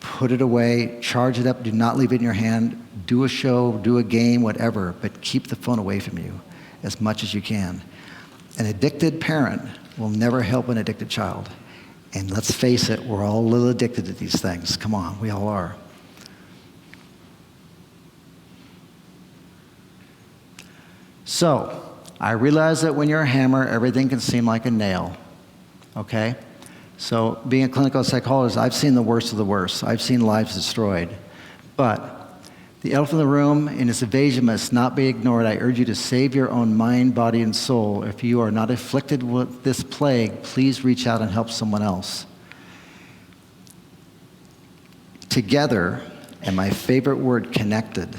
Put it away, charge it up, do not leave it in your hand, do a show, do a game, whatever, but keep the phone away from you as much as you can. An addicted parent will never help an addicted child. And let's face it, we're all a little addicted to these things. Come on, we all are. So, I realize that when you're a hammer, everything can seem like a nail, okay? So, being a clinical psychologist, I've seen the worst of the worst. I've seen lives destroyed. But the elephant in the room and its evasion must not be ignored. I urge you to save your own mind, body, and soul. If you are not afflicted with this plague, please reach out and help someone else. Together, and my favorite word, connected,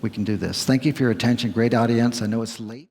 we can do this. Thank you for your attention. Great audience. I know it's late.